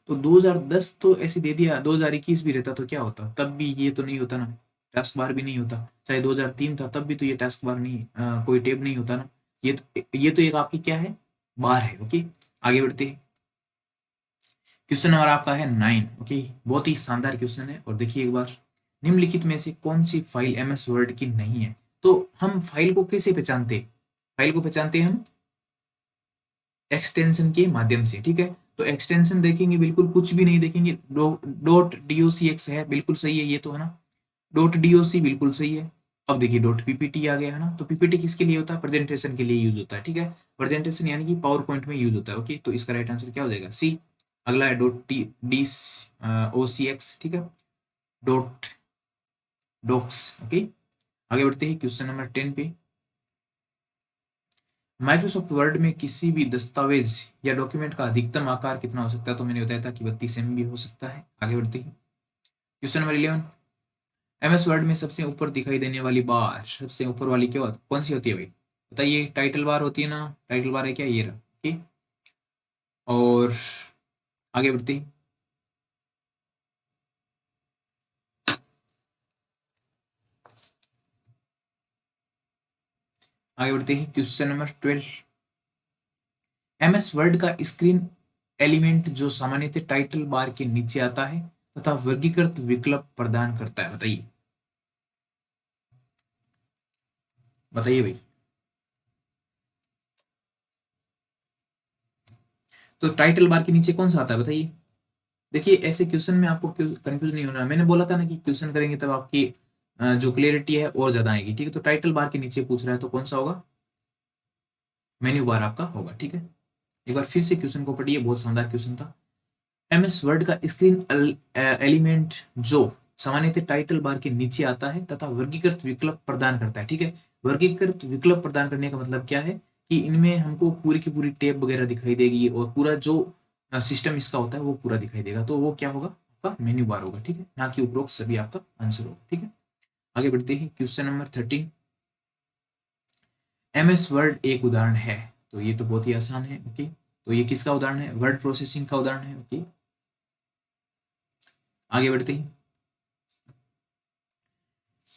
Speaker 1: तो 2010 तो ऐसे दे दिया, 2021 भी रहता तो क्या होता, तब भी ये तो नहीं होता ना, टास्क बार भी नहीं होता। चाहे 2003 था तब भी तो ये टास्क बार नहीं, कोई टेब नहीं होता ना। ये तो एक आपकी क्या है, बार है। ओके, आगे बढ़ते हैं। क्वेश्चन नंबर आपका है 9। ओके, बहुत ही शानदार क्वेश्चन है। और देखिए एक बार, निम्नलिखित में से कौन सी फाइल एमएस वर्ड की नहीं है। तो हम फाइल को कैसे पहचानते हैं, फाइल को पहचानते हैं हम एक्सटेंशन के माध्यम से, ठीक है। तो एक्सटेंशन देखेंगे, बिल्कुल कुछ भी नहीं देखेंगे, डॉट docx है, बिल्कुल सही है, ये तो है ना। डॉट doc बिल्कुल सही है। अब देखिए डॉट पीपीटी आ गया है ना, तो पीपीटी किसके लिए होता है, प्रेजेंटेशन के लिए यूज होता है, ठीक है। प्रेजेंटेशन यानी कि पावर पॉइंट में यूज होता है। ओके, तो इसका राइट आंसर क्या हो जाएगा, सी। अगला है डॉट डी ocx, ठीक है, डॉट डॉक्स। ओके, आगे बढ़ते हैं क्वेश्चन नंबर 10 पे। माइक्रोसॉफ्ट वर्ड में किसी भी दस्तावेज या डॉक्यूमेंट का अधिकतम आकार कितना हो सकता है, तो मैंने बताया था कि 32 MB हो सकता है। आगे बढ़ते हैं क्वेश्चन नंबर 11। एमएस वर्ड में सबसे ऊपर दिखाई देने वाली बार, सबसे ऊपर वाली क्या कौन सी होती है भाई, बताइए। टाइटल बार होती है ना, टाइटल बार है क्या, ये रहा। ठीक, और आगे बढ़ते हैं। आगे बढ़ते हैं क्वेश्चन नंबर 12। एमएस वर्ड का स्क्रीन एलिमेंट जो सामान्यतः टाइटल बार के नीचे आता है तथा वर्गीकृत विकल्प प्रदान करता है, बताइए। बताइए भाई। तो टाइटल बार के नीचे कौन सा आता है, बताइए। देखिए, ऐसे क्वेश्चन में आपको कंफ्यूज नहीं होना, मैंने बोला था ना कि क्वेश्चन करेंगे तब आपकी जो क्लियरिटी है और ज्यादा आएगी, ठीक है। तो टाइटल बार के नीचे पूछ रहा है तो कौन सा होगा, मेन्यू बार आपका होगा, ठीक है। एक बार फिर से क्वेश्चन को पढ़िए, बहुत शानदार क्वेश्चन था। एमएस वर्ड का स्क्रीन एलिमेंट जो सामान्यतः टाइटल बार के नीचे आता है तथा वर्गीकृत विकल्प प्रदान करता है, ठीक है। वर्गीकृत विकल्प प्रदान करने का मतलब क्या है, कि इनमें हमको पूरी की पूरी टेब वगैरह दिखाई देगी और पूरा जो सिस्टम इसका होता है वो पूरा दिखाई देगा। तो वो क्या होगा, आपका मेन्यू बार होगा, ठीक है, ना कि उपरोक्त सभी आपका आंसर होगा, ठीक है। आगे बढ़ते हैं क्वेश्चन नंबर 13। एमएस वर्ड एक उदाहरण है, तो ये तो बहुत ही आसान है। ओके, तो ये किसका उदाहरण है, वर्ड प्रोसेसिंग का उदाहरण है। ओके, आगे बढ़ते हैं।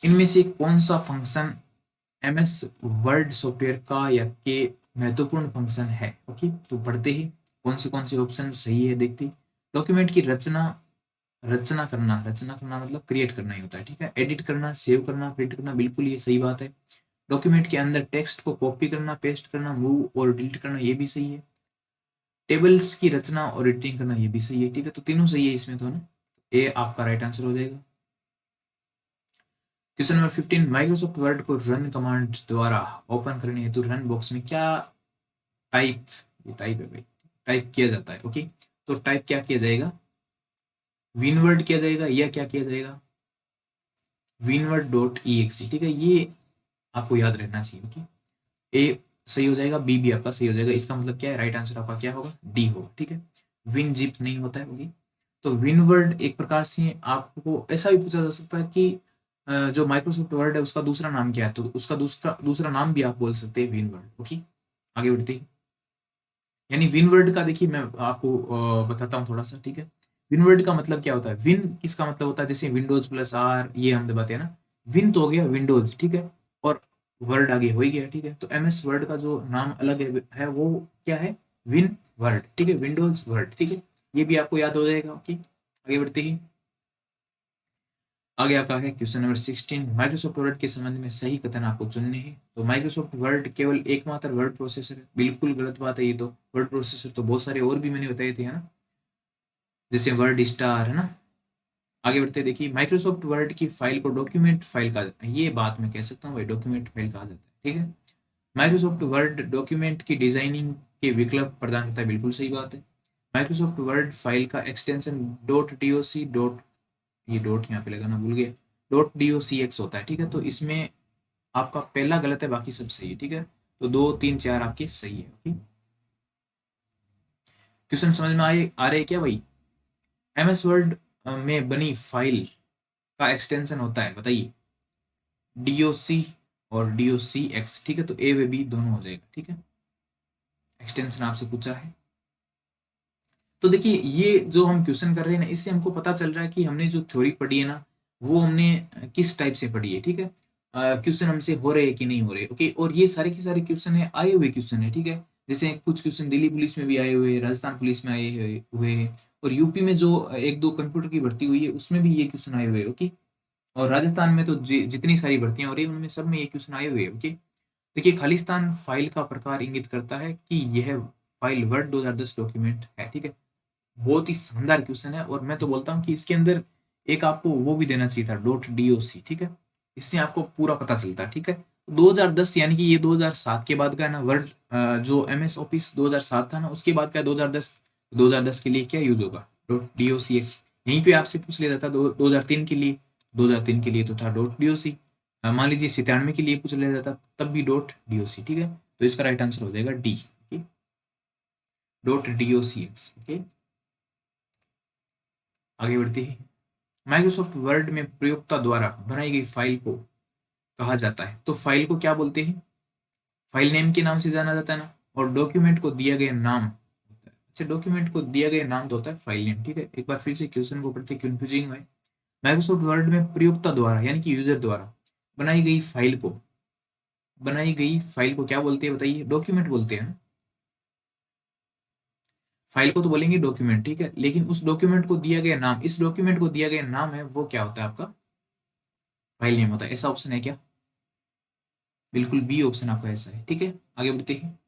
Speaker 1: इनमें से कौन सा फंक्शन एमएस वर्ड सॉफ्टवेयर का या के महत्वपूर्ण फंक्शन है। ओके, तो पढ़ते ही कौन से ऑप्शन सही है, देखते। डॉक्यूमेंट की रचना, रचना करना मतलब क्रिएट करना ही होता है, ठीक है। एडिट करना, सेव करना, प्रिंट करना, बिल्कुल ये सही बात है। डॉक्यूमेंट के अंदर टेक्स्ट को कॉपी करना, पेस्ट करना, मूव और डिलीट करना, ये भी सही है। टेबल्स की रचना और एडिटिंग करना, ये भी सही है, ठीक है। तो तीनों सही है इसमें तो ना, ये आपका राइट आंसर हो जाएगा। Question number 15। माइक्रोसॉफ्ट वर्ड को रन कमांड द्वारा ओपन करने हेतु रन बॉक्स में क्या टाइप, ये टाइप है भाई, टाइप किया जाता है। ओके, तो टाइप क्या किया जाएगा, विनवर्ड किया जाएगा या क्या किया जाएगा, विनवर्ड डॉट ई एक्स, ठीक है। ये आपको याद रहना चाहिए। ओके, ए सही हो जाएगा, बी भी आपका सही हो जाएगा। इसका मतलब क्या है, राइट आंसर आपका क्या होगा, डी होगा, ठीक है। विन जिप नहीं होता है। ओके, तो विनवर्ड एक प्रकार से आपको ऐसा भी पूछा जा सकता है कि जो माइक्रोसॉफ्ट वर्ड है उसका दूसरा नाम क्या है, तो उसका दूसरा दूसरा नाम भी आप बोल सकते हैं विन वर्ड। ओके, आगे बढ़ते हैं। यानी विन वर्ड का देखिए मैं आपको बताता हूँ थोड़ा सा, ठीक है। विन वर्ड का मतलब क्या होता है, विन किसका मतलब होता है, जैसे विंडोज प्लस आर ये हम दबाते हैं ना, विन तो हो गया विंडोज, ठीक है, और वर्ड आगे हो ही गया, ठीक है। तो एमएस वर्ड का जो नाम अलग है वो क्या है, विन वर्ड, ठीक है, विंडोज वर्ड, ठीक है। ये भी आपको याद हो जाएगा। ओके, आगे बढ़ते ही आगे आपका है क्वेश्चन नंबर 16। माइक्रोसॉफ्ट वर्ड के संबंध में सही कथन आपको चुनने हैं। तो माइक्रोसॉफ्ट वर्ड केवल एकमात्र वर्ड प्रोसेसर है, बिल्कुल गलत बात है ये तो। वर्ड प्रोसेसर तो बहुत सारे और भी मैंने बताए थे, है ना, जैसे वर्ड स्टार, है ना। आगे बढ़ते हैं, देखिए माइक्रोसॉफ्ट वर्ड की फाइल को डॉक्यूमेंट फाइल कहा जाता है, ये बात मैं कह सकता हूँ भाई, डॉक्यूमेंट फाइल कहा जाता है, ठीक है। माइक्रोसॉफ्ट वर्ड डॉक्यूमेंट की डिजाइनिंग के विकल्प प्रदान करता है, बिल्कुल सही बात है। माइक्रोसॉफ्ट वर्ड फाइल का एक्सटेंशन डॉट डॉc डॉट, ये डॉट यहाँ पे लगाना भूल गया, डॉट docx होता है, ठीक है। तो इसमें आपका पहला गलत है, बाकी सब सही है, ठीक है। तो 2 3 4 आपके सही है। ओके, क्वेश्चन समझ में आए आ रहे हैं क्या भाई। एमएस वर्ड में बनी फाइल का एक्सटेंशन होता है, बताइए, डीओसी और docx, ठीक है। तो ए व बी दोनों हो जाएगा, ठीक है। एक्सटेंशन आपसे पूछा है, तो देखिए ये जो हम क्वेश्चन कर रहे हैं ना, इससे हमको पता चल रहा है कि हमने जो थ्योरी पढ़ी है ना, वो हमने किस टाइप से पढ़ी है, ठीक है। क्वेश्चन हमसे हो रहे हैं कि नहीं हो रहे। ओके, और ये सारे के सारे क्वेश्चन है, आए हुए क्वेश्चन है, ठीक है। जैसे कुछ क्वेश्चन दिल्ली पुलिस में भी आए हुए हैं, राजस्थान पुलिस में आए हुए हैं, और यूपी में जो एक दो कंप्यूटर की भर्ती हुई है उसमें भी ये क्वेश्चन आए हुए हैं। ओके, और राजस्थान में तो जितनी सारी भर्तियां हो रही है उनमें सब में ये क्वेश्चन आए हुए हैं। ओके, देखिए खालिस्तान फाइल का प्रकार इंगित करता है कि यह फाइल वर्ड 2010 डॉक्यूमेंट है, ठीक है। बहुत ही शानदार क्वेश्चन है, और मैं तो बोलता हूँ कि इसके अंदर एक आपको वो भी देना चाहिए था, डॉट डॉc, ठीक है। इससे आपको पूरा पता चलता, ठीक है। 2010 यानी कि ये 2007 के बाद का है ना वर्ड, जो एमएस ऑफिस 2007 था ना, उसके बाद का 2010। 2010 के लिए क्या यूज होगा, डॉट docx। यहीं पे आपसे पूछ लिया जाता 2003 के लिए, 2003 के लिए तो था डॉट doc। मान लीजिए 97 के लिए पूछ लिया जाता तब भी डॉट doc, ठीक है। तो इसका राइट आंसर हो जाएगा डी, डॉट docx। ओके, आगे बढ़ते ही माइक्रोसॉफ्ट वर्ड में प्रयोक्ता द्वारा बनाई गई फाइल को कहा जाता है, तो फाइल को क्या बोलते हैं, फाइल नेम के नाम से जाना जाता है ना, और डॉक्यूमेंट को दिया गया नाम होता है। अच्छा, डॉक्यूमेंट को दिया गया नाम तो होता है फाइल नेम, ठीक है। एक बार फिर से क्वेश्चन को पढ़ते, कंफ्यूजिंग है। माइक्रोसॉफ्ट वर्ड में प्रयोक्ता द्वारा यानी कि यूजर द्वारा बनाई गई फाइल को, बनाई गई फाइल को क्या बोलते हैं बताइए, डॉक्यूमेंट बोलते हैं ना। फाइल को तो बोलेंगे डॉक्यूमेंट, ठीक है, लेकिन उस डॉक्यूमेंट को दिया गया नाम, इस डॉक्यूमेंट को दिया गया नाम है वो क्या होता है आपका, फाइल नेम होता है। ऐसा ऑप्शन है क्या, बिल्कुल बी ऑप्शन आपका ऐसा है, ठीक है। आगे बढ़ते हैं,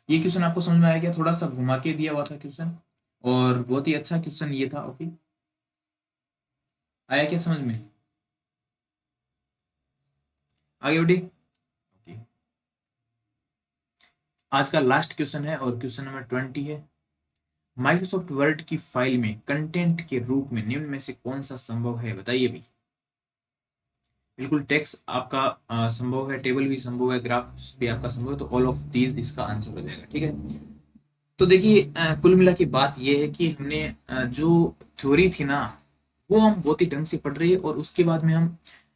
Speaker 1: ये क्वेश्चन आपको समझ में आया क्या, थोड़ा सा घुमा के दिया हुआ था क्वेश्चन, और बहुत ही अच्छा क्वेश्चन ये था। ओके, आया क्या समझ में, आगे बढ़े। ओके, आज का लास्ट क्वेश्चन है और क्वेश्चन नंबर 20 है। माइक्रोसॉफ्ट वर्ड की फाइल में कंटेंट के रूप में निम्न में से कौन सा संभव है, बताइए भाई। बिल्कुल टेक्स्ट आपका संभव है, टेबल भी संभव है, ग्राफ्स भी आपका संभव है, तो ऑल ऑफ दीज इसका आंसर हो जाएगा, ठीक है। तो देखिए कुल मिला के बात ये है कि हमने जो थ्योरी थी ना, वो हम बहुत ही ढंग से पढ़ रहे हैं, और उसके बाद में हम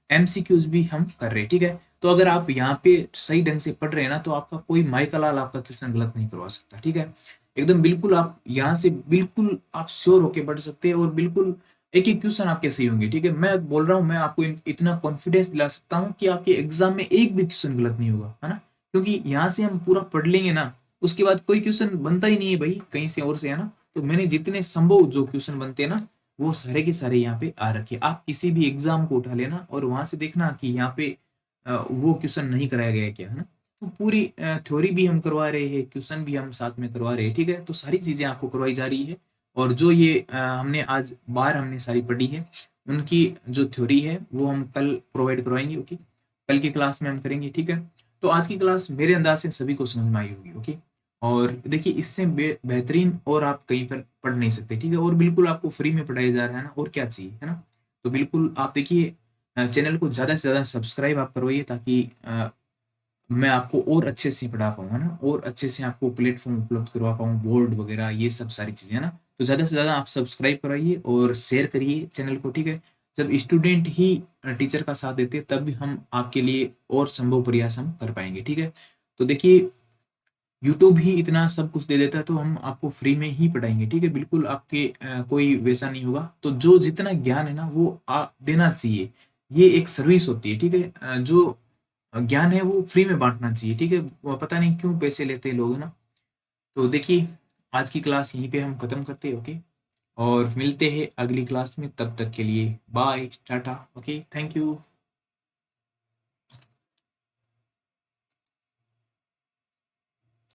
Speaker 1: एमसीक्यूज भी हम कर रहे हैं, ठीक है। तो अगर आप यहाँ पे सही ढंग से पढ़ रहे हैं ना, तो आपका कोई माइकल लाल आपका क्वेश्चन गलत नहीं करवा सकता, ठीक है। एकदम बिल्कुल आप यहाँ से बिल्कुल आप श्योर होके पढ़ सकते हैं, और बिल्कुल एक एक क्वेश्चन आपके सही होंगे, ठीक है। मैं बोल रहा हूँ, मैं आपको इतना कॉन्फिडेंस दिला सकता हूँ कि आपके एग्जाम में एक भी क्वेश्चन गलत नहीं होगा, है ना। क्योंकि यहाँ से हम पूरा पढ़ लेंगे ना, उसके बाद कोई क्वेश्चन बनता ही नहीं है भाई कहीं से और से, है ना। तो मैंने जितने संभव जो क्वेश्चन बनते हैं ना, वो सारे के सारे यहाँ पे आ रखे। आप किसी भी एग्जाम को उठा लेना और वहां से देखना कि यहाँ पे वो क्वेश्चन नहीं कराया गया है क्या, है ना। तो पूरी थ्योरी भी हम करवा रहे हैं, क्वेश्चन भी हम साथ में करवा रहे हैं, ठीक है। तो सारी चीजें आपको करवाई जा रही है, और जो ये हमने आज बार हमने सारी पढ़ी है, उनकी जो थ्योरी है वो हम कल प्रोवाइड करवाएंगे। ओके, कल की क्लास में हम करेंगे, ठीक है। तो आज की क्लास मेरे अंदाज से सभी को समझ में आई होगी। ओके, और देखिए इससे बेहतरीन और आप कहीं पर पढ़ नहीं सकते, ठीक है। और बिल्कुल आपको फ्री में पढ़ाया जा रहा है ना, और क्या चाहिए, है ना। तो बिल्कुल आप देखिए चैनल को ज़्यादा से ज़्यादा सब्सक्राइब आप करवाइए, ताकि मैं आपको और अच्छे से पढ़ा पाऊँ, है ना, और अच्छे से आपको प्लेटफॉर्म उपलब्ध करवा पाऊँ, बोर्ड वगैरह ये सब सारी चीज़ें, है ना। तो ज़्यादा से ज़्यादा आप सब्सक्राइब कराइए और शेयर करिए चैनल को, ठीक है। जब स्टूडेंट ही टीचर का साथ देते तब हम आपके लिए और संभव प्रयास हम कर पाएंगे। ठीक है, तो देखिए यूट्यूब ही इतना सब कुछ दे देता है तो हम आपको फ्री में ही पढ़ाएंगे। ठीक है, बिल्कुल आपके कोई वैसा नहीं होगा। तो जो जितना ज्ञान है ना वो देना चाहिए, ये एक सर्विस होती है। ठीक है, जो ज्ञान है वो फ्री में बांटना चाहिए। ठीक है, वो पता नहीं क्यों पैसे लेते हैं लोग, है ना। तो देखिए आज की क्लास यहीं पे हम खत्म करते हैं। ओके, और मिलते हैं अगली क्लास में, तब तक के लिए bye tata. Okay, thank you.